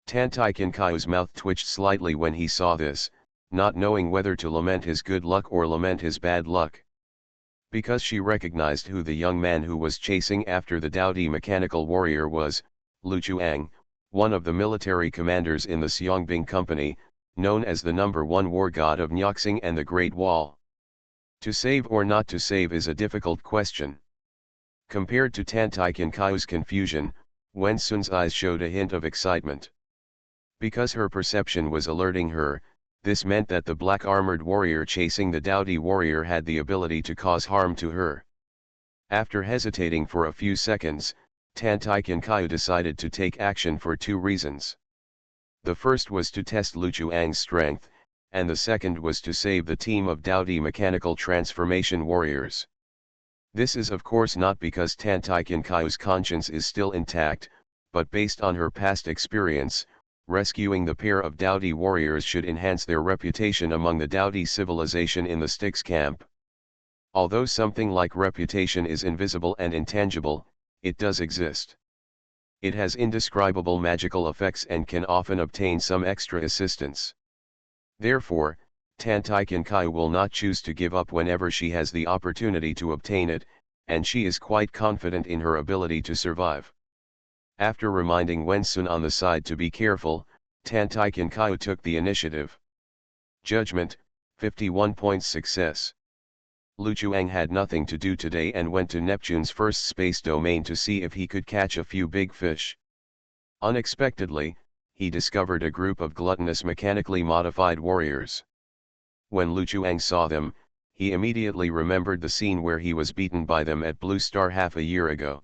Tantaikinkai's mouth twitched slightly when he saw this, not knowing whether to lament his good luck or lament his bad luck. Because she recognized who the young man who was chasing after the dowdy mechanical warrior was, Lu Chuang, one of the military commanders in the Xiangbing Company, known as the #1 war god of Nyoxing and the Great Wall. To save or not to save is a difficult question. Compared to Tantaikinkai's confusion, Wen Sun's eyes showed a hint of excitement. Because her perception was alerting her, this meant that the black-armored warrior chasing the dowdy warrior had the ability to cause harm to her. After hesitating for a few seconds, Tantaikinkai decided to take action for two reasons. The first was to test Lu Chuang's strength, and the second was to save the team of dowdy mechanical transformation warriors. This is of course not because Tantaikinkai's conscience is still intact, but based on her past experience, rescuing the pair of dowdy warriors should enhance their reputation among the dowdy civilization in the Styx camp. Although something like reputation is invisible and intangible, it does exist. It has indescribable magical effects and can often obtain some extra assistance. Therefore, Tantaikinkai will not choose to give up whenever she has the opportunity to obtain it, and she is quite confident in her ability to survive. After reminding Wen Sun on the side to be careful, Tantaikinkai took the initiative. Judgment, 51 points success. Lu Chuang had nothing to do today and went to Neptune's first space domain to see if he could catch a few big fish. Unexpectedly, he discovered a group of gluttonous mechanically modified warriors. When Lu Chuang saw them, he immediately remembered the scene where he was beaten by them at Blue Star half a year ago.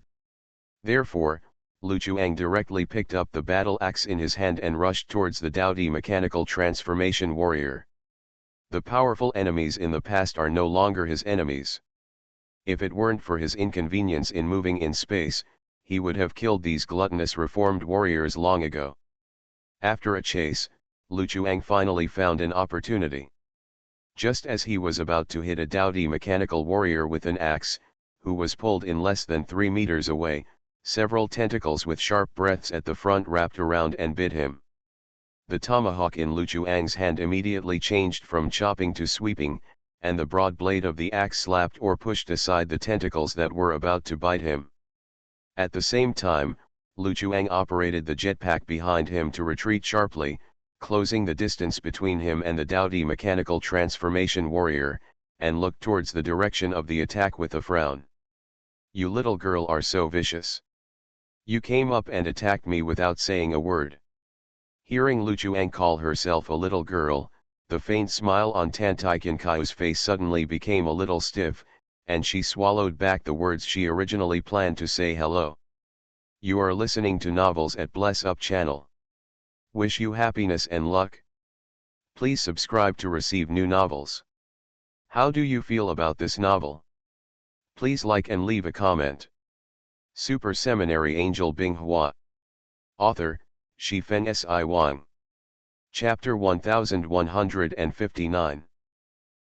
Therefore, Lu Chuang directly picked up the battle axe in his hand and rushed towards the dowdy mechanical transformation warrior. The powerful enemies in the past are no longer his enemies. If it weren't for his inconvenience in moving in space, he would have killed these gluttonous reformed warriors long ago. After a chase, Lu Chuang finally found an opportunity. Just as he was about to hit a dowdy mechanical warrior with an axe, who was pulled in less than 3 meters away, several tentacles with sharp breaths at the front wrapped around and bit him. The tomahawk in Lu Chuang's hand immediately changed from chopping to sweeping, and the broad blade of the axe slapped or pushed aside the tentacles that were about to bite him. At the same time, Lu Chuang operated the jetpack behind him to retreat sharply, closing the distance between him and the dowdy mechanical transformation warrior, and looked towards the direction of the attack with a frown. "You little girl are so vicious. You came up and attacked me without saying a word." Hearing Lu Chuang call herself a little girl, the faint smile on Tantaikinkai's face suddenly became a little stiff, and she swallowed back the words she originally planned to say. "Hello. You are listening to Novels at Bless Up channel. Wish you happiness and luck. Please subscribe to receive new novels. How do you feel about this novel? Please like and leave a comment. Super Seminary Angel Binghua. Author, Shifeng Si Wang. Chapter 1159.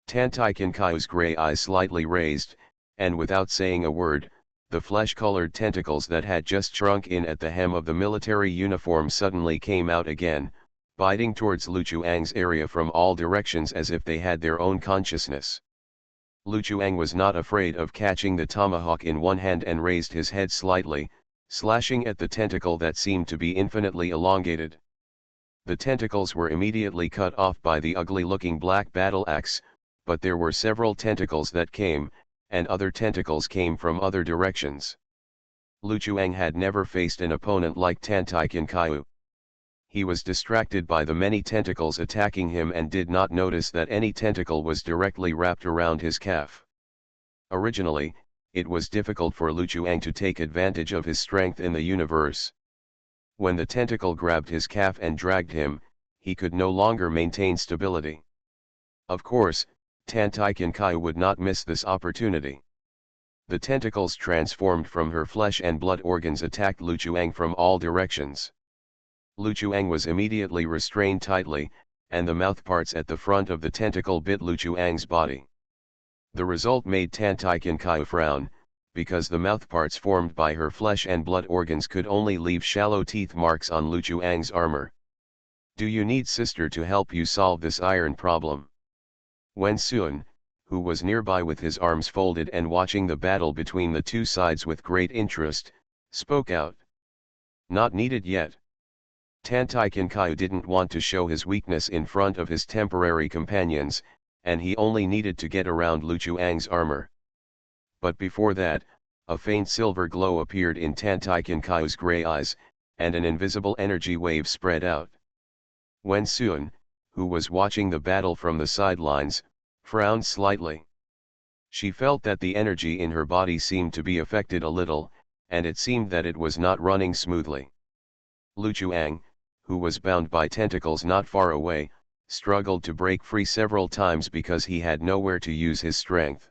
Tantaikinkai's gray eyes slightly raised, and without saying a word, the flesh-colored tentacles that had just shrunk in at the hem of the military uniform suddenly came out again, biting towards Lu Chuang's area from all directions as if they had their own consciousness. Lu Chuang was not afraid of catching the tomahawk in one hand and raised his head slightly, slashing at the tentacle that seemed to be infinitely elongated. The tentacles were immediately cut off by the ugly-looking black battle axe, but there were several tentacles that came, and other tentacles came from other directions. Lu Chuang had never faced an opponent like Tantaikinkai. He was distracted by the many tentacles attacking him and did not notice that any tentacle was directly wrapped around his calf. Originally, it was difficult for Lu Chuang to take advantage of his strength in the universe. When the tentacle grabbed his calf and dragged him, he could no longer maintain stability. Of course, Tan Taiken Kai would not miss this opportunity. The tentacles transformed from her flesh and blood organs attacked Lu Chuang from all directions. Lu Chuang was immediately restrained tightly, and the mouthparts at the front of the tentacle bit Lu Chuang's body. The result made Tan Taiken Kai frown, because the mouthparts formed by her flesh and blood organs could only leave shallow teeth marks on Lu Chuang's armor. "Do you need sister to help you solve this iron problem?" Wen Sun, who was nearby with his arms folded and watching the battle between the two sides with great interest, spoke out. "Not needed yet." Tan Taiken Kai didn't want to show his weakness in front of his temporary companions, and he only needed to get around Lu Chuang's armor. But before that, a faint silver glow appeared in Tan Taiken Kai's gray eyes, and an invisible energy wave spread out. Wen Sun, who was watching the battle from the sidelines, frowned slightly. She felt that the energy in her body seemed to be affected a little, and it seemed that it was not running smoothly. Lu Chuang, who was bound by tentacles not far away, struggled to break free several times because he had nowhere to use his strength.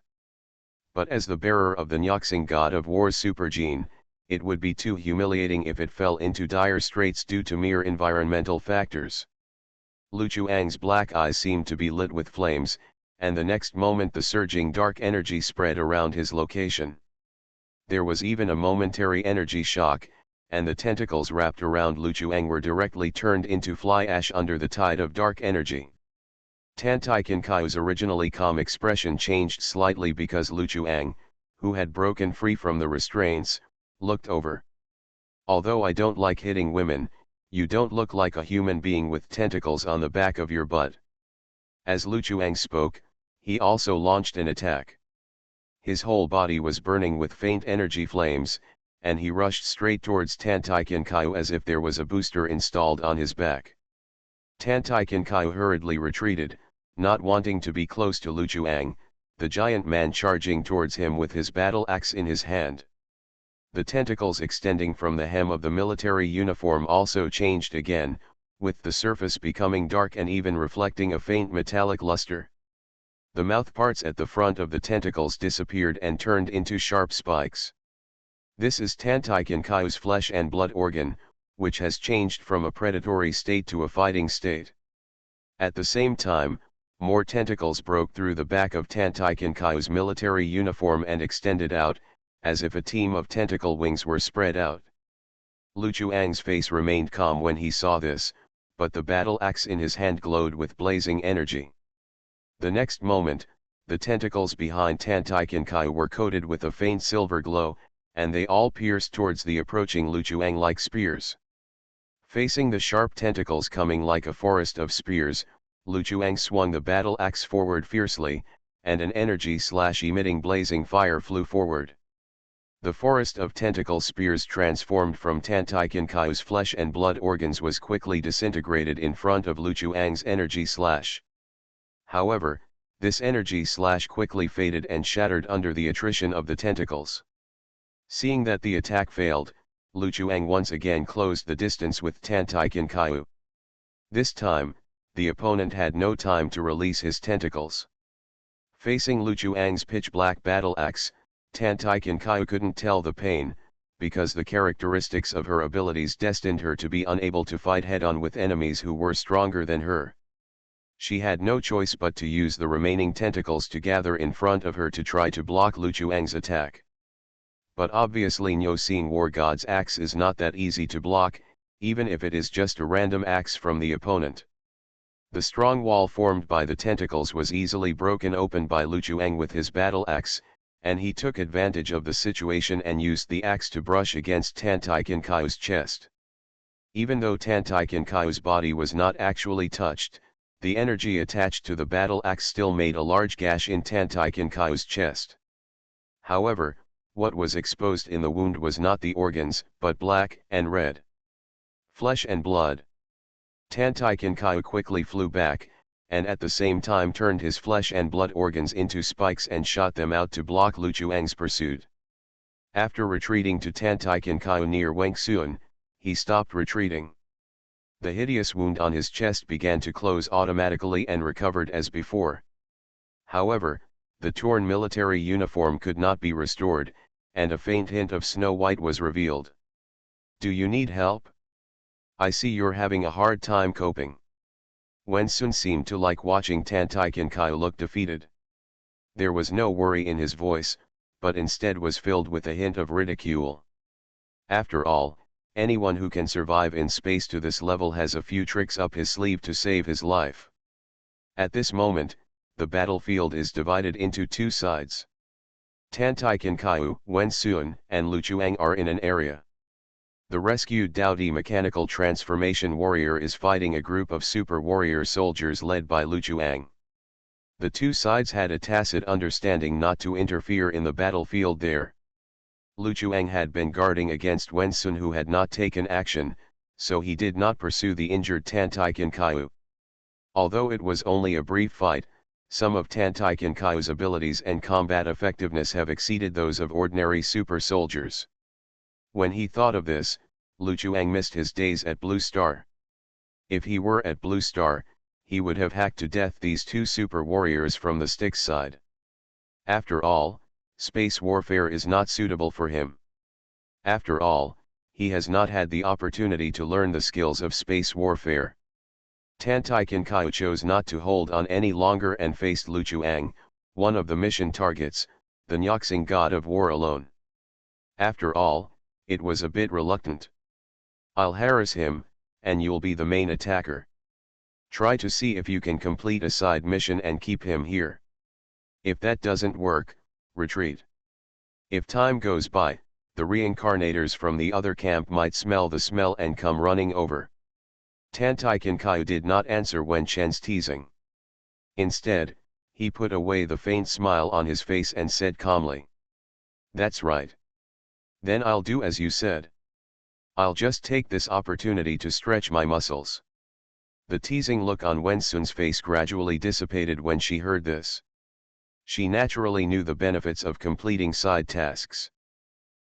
But as the bearer of the Nyoxing god of war's supergene, it would be too humiliating if it fell into dire straits due to mere environmental factors. Lu Chuang's black eyes seemed to be lit with flames, and the next moment the surging dark energy spread around his location. There was even a momentary energy shock, and the tentacles wrapped around Lu Chuang were directly turned into fly ash under the tide of dark energy. Tan Taiken Kai's originally calm expression changed slightly because Lu Chuang, who had broken free from the restraints, looked over. "Although I don't like hitting women, you don't look like a human being with tentacles on the back of your butt." As Lu Chuang spoke, he also launched an attack. His whole body was burning with faint energy flames, and he rushed straight towards Tan Taiken Kai as if there was a booster installed on his back. Tan Taiken Kai hurriedly retreated, not wanting to be close to Lu Chuang, the giant man charging towards him with his battle axe in his hand. The tentacles extending from the hem of the military uniform also changed again, with the surface becoming dark and even reflecting a faint metallic luster. The mouthparts at the front of the tentacles disappeared and turned into sharp spikes. This is Tan Taiken Kai's flesh and blood organ, which has changed from a predatory state to a fighting state. At the same time, more tentacles broke through the back of Tan Taiken Kai's military uniform and extended out, as if a team of tentacle wings were spread out. Lu Chuang's face remained calm when he saw this, but the battle axe in his hand glowed with blazing energy. The next moment, the tentacles behind Tan Taiken Kai were coated with a faint silver glow, and they all pierced towards the approaching Lu Chuang like spears. Facing the sharp tentacles coming like a forest of spears, Lu Chuang swung the battle axe forward fiercely, and an energy-emitting blazing fire flew forward. The forest of tentacle spears transformed from Tan Taiken Kai's flesh and blood organs was quickly disintegrated in front of Lu Chuang's energy slash. However, this energy slash quickly faded and shattered under the attrition of the tentacles. Seeing that the attack failed, Lu Chuang once again closed the distance with Tan Taiken Kai. This time, the opponent had no time to release his tentacles. Facing Lu Chuang's pitch-black battle axe, Tan Taiken Kai couldn't tell the pain, because the characteristics of her abilities destined her to be unable to fight head-on with enemies who were stronger than her. She had no choice but to use the remaining tentacles to gather in front of her to try to block Lu Chuang's attack. But obviously Nyoxing War God's axe is not that easy to block, even if it is just a random axe from the opponent. The strong wall formed by the tentacles was easily broken open by Lu Chuang with his battle axe, and he took advantage of the situation and used the axe to brush against Tan Taiken Kai's chest. Even though Tan Taiken Kai's body was not actually touched, the energy attached to the battle axe still made a large gash in Tan Taiken Kai's chest. However, what was exposed in the wound was not the organs, but black and red flesh and blood. Tan Taiken Kai quickly flew back, and at the same time turned his flesh and blood organs into spikes and shot them out to block Lu Chuang's pursuit. After retreating to Tan Taiken Kai near Wang Sun, he stopped retreating. The hideous wound on his chest began to close automatically and recovered as before. However, the torn military uniform could not be restored, and a faint hint of Snow White was revealed. "Do you need help? I see you're having a hard time coping." Wen Sun seemed to like watching Tan Taiken Kai look defeated. There was no worry in his voice, but instead was filled with a hint of ridicule. After all, anyone who can survive in space to this level has a few tricks up his sleeve to save his life. At this moment, the battlefield is divided into two sides. Tan Taiken Kai, Wen Sun, and Lu Chuang are in an area. The rescued Daodi mechanical transformation warrior is fighting a group of super warrior soldiers led by Lu Chuang. The two sides had a tacit understanding not to interfere in the battlefield there. Lu Chuang had been guarding against Wen Sun, who had not taken action, so he did not pursue the injured Tan Taiken Kai. Although it was only a brief fight, some of Tan Taiken Kai's abilities and combat effectiveness have exceeded those of ordinary super soldiers. When he thought of this, Lu Chuang missed his days at Blue Star. If he were at Blue Star, he would have hacked to death these two super warriors from the Styx side. After all, space warfare is not suitable for him. After all, he has not had the opportunity to learn the skills of space warfare. Tan Taiken Kai chose not to hold on any longer and faced Lu Chuang, one of the mission targets, the Nyoxing god of war, alone. After all, it was a bit reluctant. "I'll harass him, and you'll be the main attacker. Try to see if you can complete a side mission and keep him here. If that doesn't work, retreat. If time goes by, the reincarnators from the other camp might smell the smell and come running over." Tan Taiken Kai did not answer Wen Chen's teasing. Instead, he put away the faint smile on his face and said calmly, "That's right. Then I'll do as you said. I'll just take this opportunity to stretch my muscles." The teasing look on Wen Sun's face gradually dissipated when she heard this. She naturally knew the benefits of completing side tasks.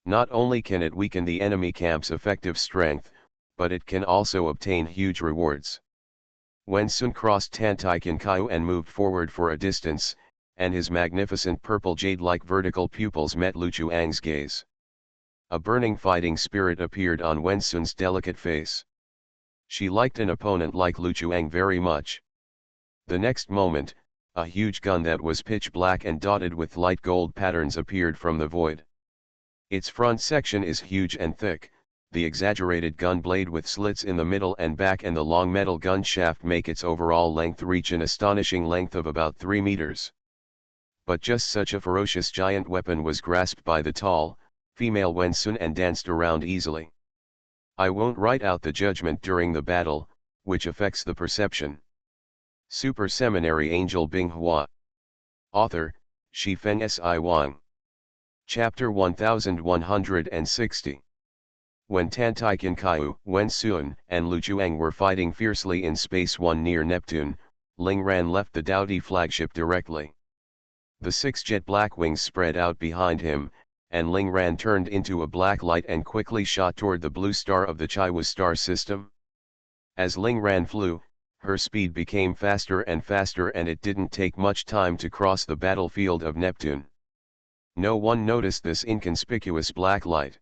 Not only can it weaken the enemy camp's effective strength, but it can also obtain huge rewards. Wen Sun crossed Tan Taiken Kai and moved forward for a distance, and his magnificent purple jade-like vertical pupils met Lu Chuang's gaze. A burning fighting spirit appeared on Wen Sun's delicate face. She liked an opponent like Lu Chuang very much. The next moment, a huge gun that was pitch black and dotted with light gold patterns appeared from the void. Its front section is huge and thick, the exaggerated gun blade with slits in the middle and back and the long metal gun shaft make its overall length reach an astonishing length of about 3 meters. But just such a ferocious giant weapon was grasped by the tall, female Wen Sun and danced around easily. "I won't write out the judgment during the battle, which affects the perception." Super Seminary Angel Binghua. Author, Shifeng Si Wang. Chapter 1160. When Tan Taiken Kai, Wen Sun, and Lu Chuang were fighting fiercely in Space 1 near Neptune, Ling Ran left the Daodi flagship directly. The 6 jet black wings spread out behind him, and Ling Ran turned into a black light and quickly shot toward the blue star of the Chaiwa star system. As Ling Ran flew, her speed became faster and faster, and it didn't take much time to cross the battlefield of Neptune. No one noticed this inconspicuous black light.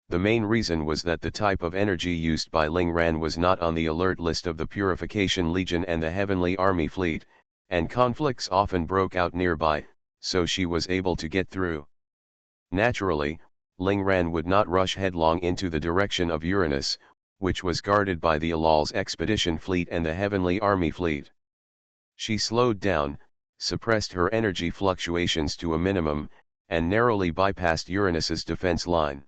The main reason was that the type of energy used by Ling Ran was not on the alert list of the Purification Legion and the Heavenly Army Fleet, and conflicts often broke out nearby, so she was able to get through. Naturally, Ling Ran would not rush headlong into the direction of Uranus, which was guarded by the Alal's expedition fleet and the Heavenly Army Fleet. She slowed down, suppressed her energy fluctuations to a minimum, and narrowly bypassed Uranus's defense line.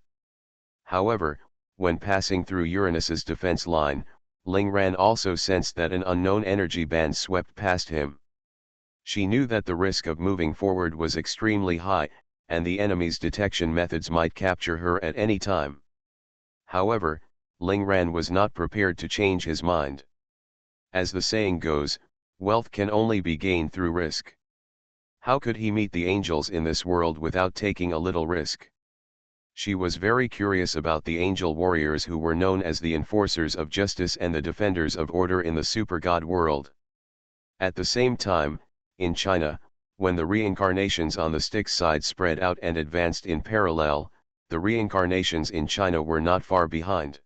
However, when passing through Uranus's defense line, Ling Ran also sensed that an unknown energy band swept past him. She knew that the risk of moving forward was extremely high, and the enemy's detection methods might capture her at any time. However, Ling Ran was not prepared to change his mind. As the saying goes, wealth can only be gained through risk. How could he meet the angels in this world without taking a little risk? She was very curious about the angel warriors who were known as the enforcers of justice and the defenders of order in the super god world. At the same time, in China, when the reincarnations on the Styx side spread out and advanced in parallel, the reincarnations in China were not far behind.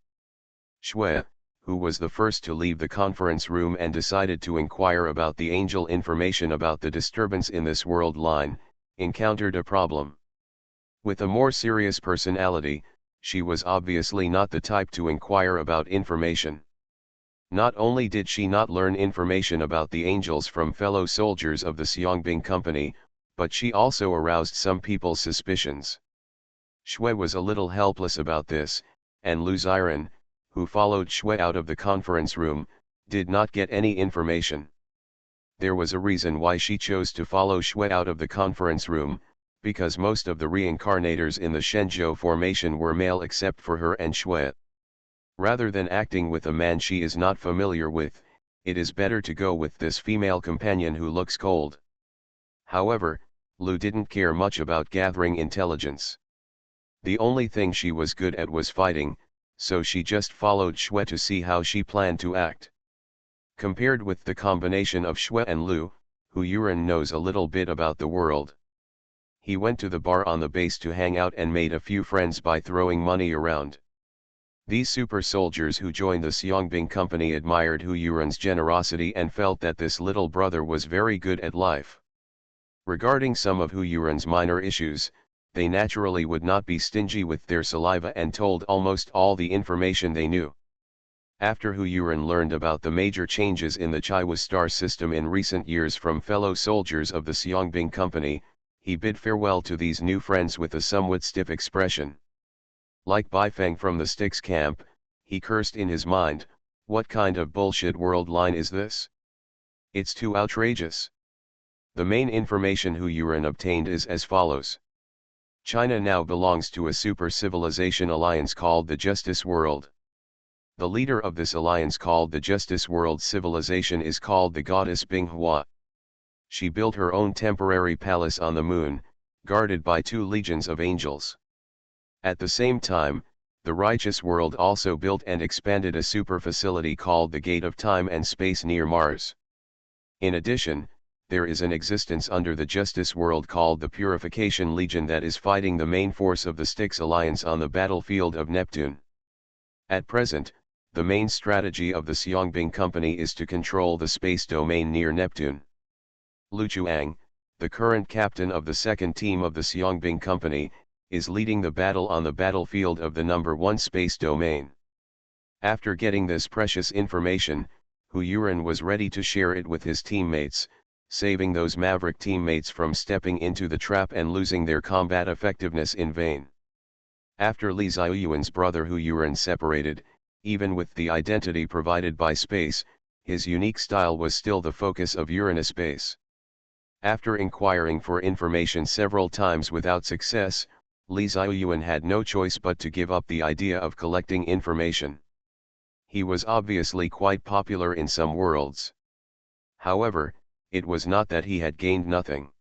Shui, who was the first to leave the conference room and decided to inquire about the angel information about the disturbance in this world line, encountered a problem. With a more serious personality, she was obviously not the type to inquire about information. Not only did she not learn information about the angels from fellow soldiers of the Xiangbing Company, but she also aroused some people's suspicions. Shui was a little helpless about this, and Lu Xiren, who followed Shui out of the conference room, did not get any information. There was a reason why she chose to follow Shui out of the conference room, because most of the reincarnators in the Shenzhou formation were male except for her and Shui. Rather than acting with a man she is not familiar with, it is better to go with this female companion who looks cold. However, Lu didn't care much about gathering intelligence. The only thing she was good at was fighting, so she just followed Shui to see how she planned to act. Compared with the combination of Shui and Lu, Hu Yuren knows a little bit about the world. He went to the bar on the base to hang out and made a few friends by throwing money around. These super soldiers who joined the Xiangbing Company admired Hu Yuren's generosity and felt that this little brother was very good at life. Regarding some of Hu Yuren's minor issues, they naturally would not be stingy with their saliva and told almost all the information they knew. After Hu Yuren learned about the major changes in the Chaiwa star system in recent years from fellow soldiers of the Xiangbing Company, he bid farewell to these new friends with a somewhat stiff expression. Like Baifeng from the Styx camp, he cursed in his mind, "What kind of bullshit world line is this? It's too outrageous." The main information Hu Yuren obtained is as follows. China now belongs to a super civilization alliance called the Justice World. The leader of this alliance called the Justice World civilization is called the goddess Binghua. She built her own temporary palace on the moon, guarded by 2 legions of angels. At the same time, the righteous world also built and expanded a super facility called the Gate of Time and Space near Mars. In addition, there is an existence under the Justice World called the Purification Legion that is fighting the main force of the Styx Alliance on the battlefield of Neptune. At present, the main strategy of the Xiangbing Company is to control the space domain near Neptune. Lu Chuang, the current captain of the second team of the Xiangbing Company, is leading the battle on the battlefield of the number 1 space domain. After getting this precious information, Hu Yuren was ready to share it with his teammates, saving those maverick teammates from stepping into the trap and losing their combat effectiveness in vain. After Li Ziyuan's brother Hu Yuren separated, even with the identity provided by space, his unique style was still the focus of Uranus space. After inquiring for information several times without success, Li Ziyuan had no choice but to give up the idea of collecting information. He was obviously quite popular in some worlds. However, it was not that he had gained nothing.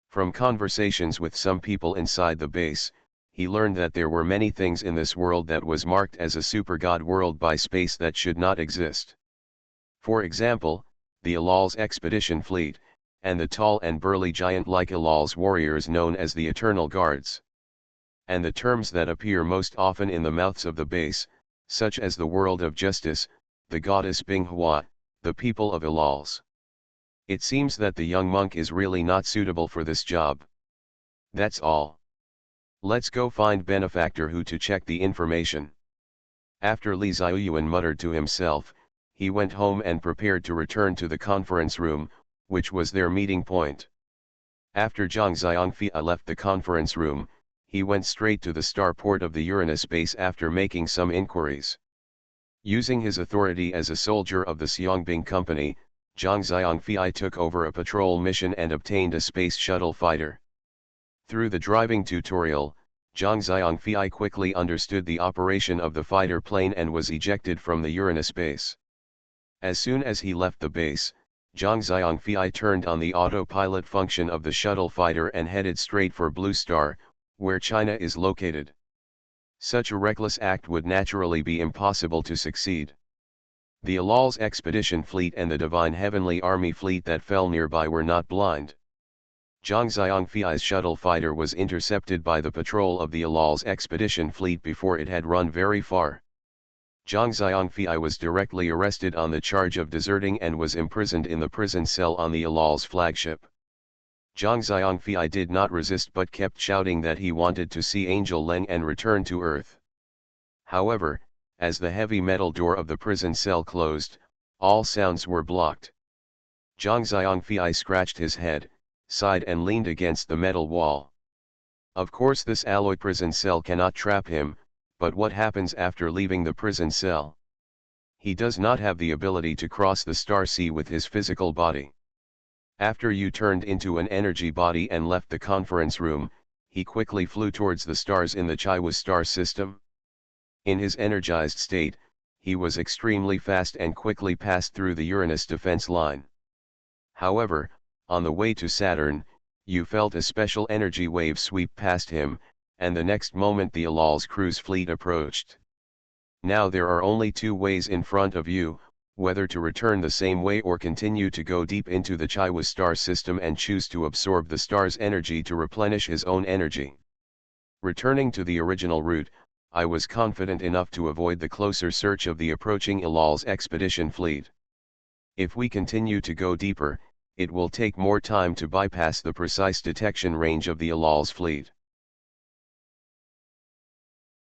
From conversations with some people inside the base, he learned that there were many things in this world that was marked as a super god world by space that should not exist. For example, the Alal's expedition fleet, and the tall and burly giant-like Alal's warriors known as the Eternal Guards. And the terms that appear most often in the mouths of the base, such as the world of justice, the goddess Binghua, the people of Alals. It seems that the young monk is really not suitable for this job. That's all. Let's go find Benefactor Hu to check the information. After Li Ziyuan muttered to himself, he went home and prepared to return to the conference room, which was their meeting point. After Zhang Xiangfei left the conference room, he went straight to the starport of the Uranus base after making some inquiries. Using his authority as a soldier of the Xiangbing Company, Zhang Xiangfei took over a patrol mission and obtained a space shuttle fighter. Through the driving tutorial, Zhang Xiangfei quickly understood the operation of the fighter plane and was ejected from the Uranus base. As soon as he left the base, Zhang Xiangfei turned on the autopilot function of the shuttle fighter and headed straight for Blue Star, where China is located. Such a reckless act would naturally be impossible to succeed. The Alal's expedition fleet and the divine heavenly army fleet that fell nearby were not blind. Zhang Xiangfei's shuttle fighter was intercepted by the patrol of the Alal's expedition fleet before it had run very far. Zhang Xiangfei was directly arrested on the charge of deserting and was imprisoned in the prison cell on the Alal's flagship. Zhang Xiangfei did not resist but kept shouting that he wanted to see Angel Leng and return to Earth. However, as the heavy metal door of the prison cell closed, all sounds were blocked. Zhang Xiangfei scratched his head, sighed and leaned against the metal wall. Of course this alloy prison cell cannot trap him, but what happens after leaving the prison cell? He does not have the ability to cross the star sea with his physical body. After you turned into an energy body and left the conference room, he quickly flew towards the stars in the Chiwa star system. In his energized state, he was extremely fast and quickly passed through the Uranus defense line. However, on the way to Saturn, you felt a special energy wave sweep past him, and the next moment the Alal's cruise fleet approached. Now there are only two ways in front of you, whether to return the same way or continue to go deep into the Chiwa star system and choose to absorb the star's energy to replenish his own energy. Returning to the original route, I was confident enough to avoid the closer search of the approaching Alal's expedition fleet. If we continue to go deeper, it will take more time to bypass the precise detection range of the Alal's fleet.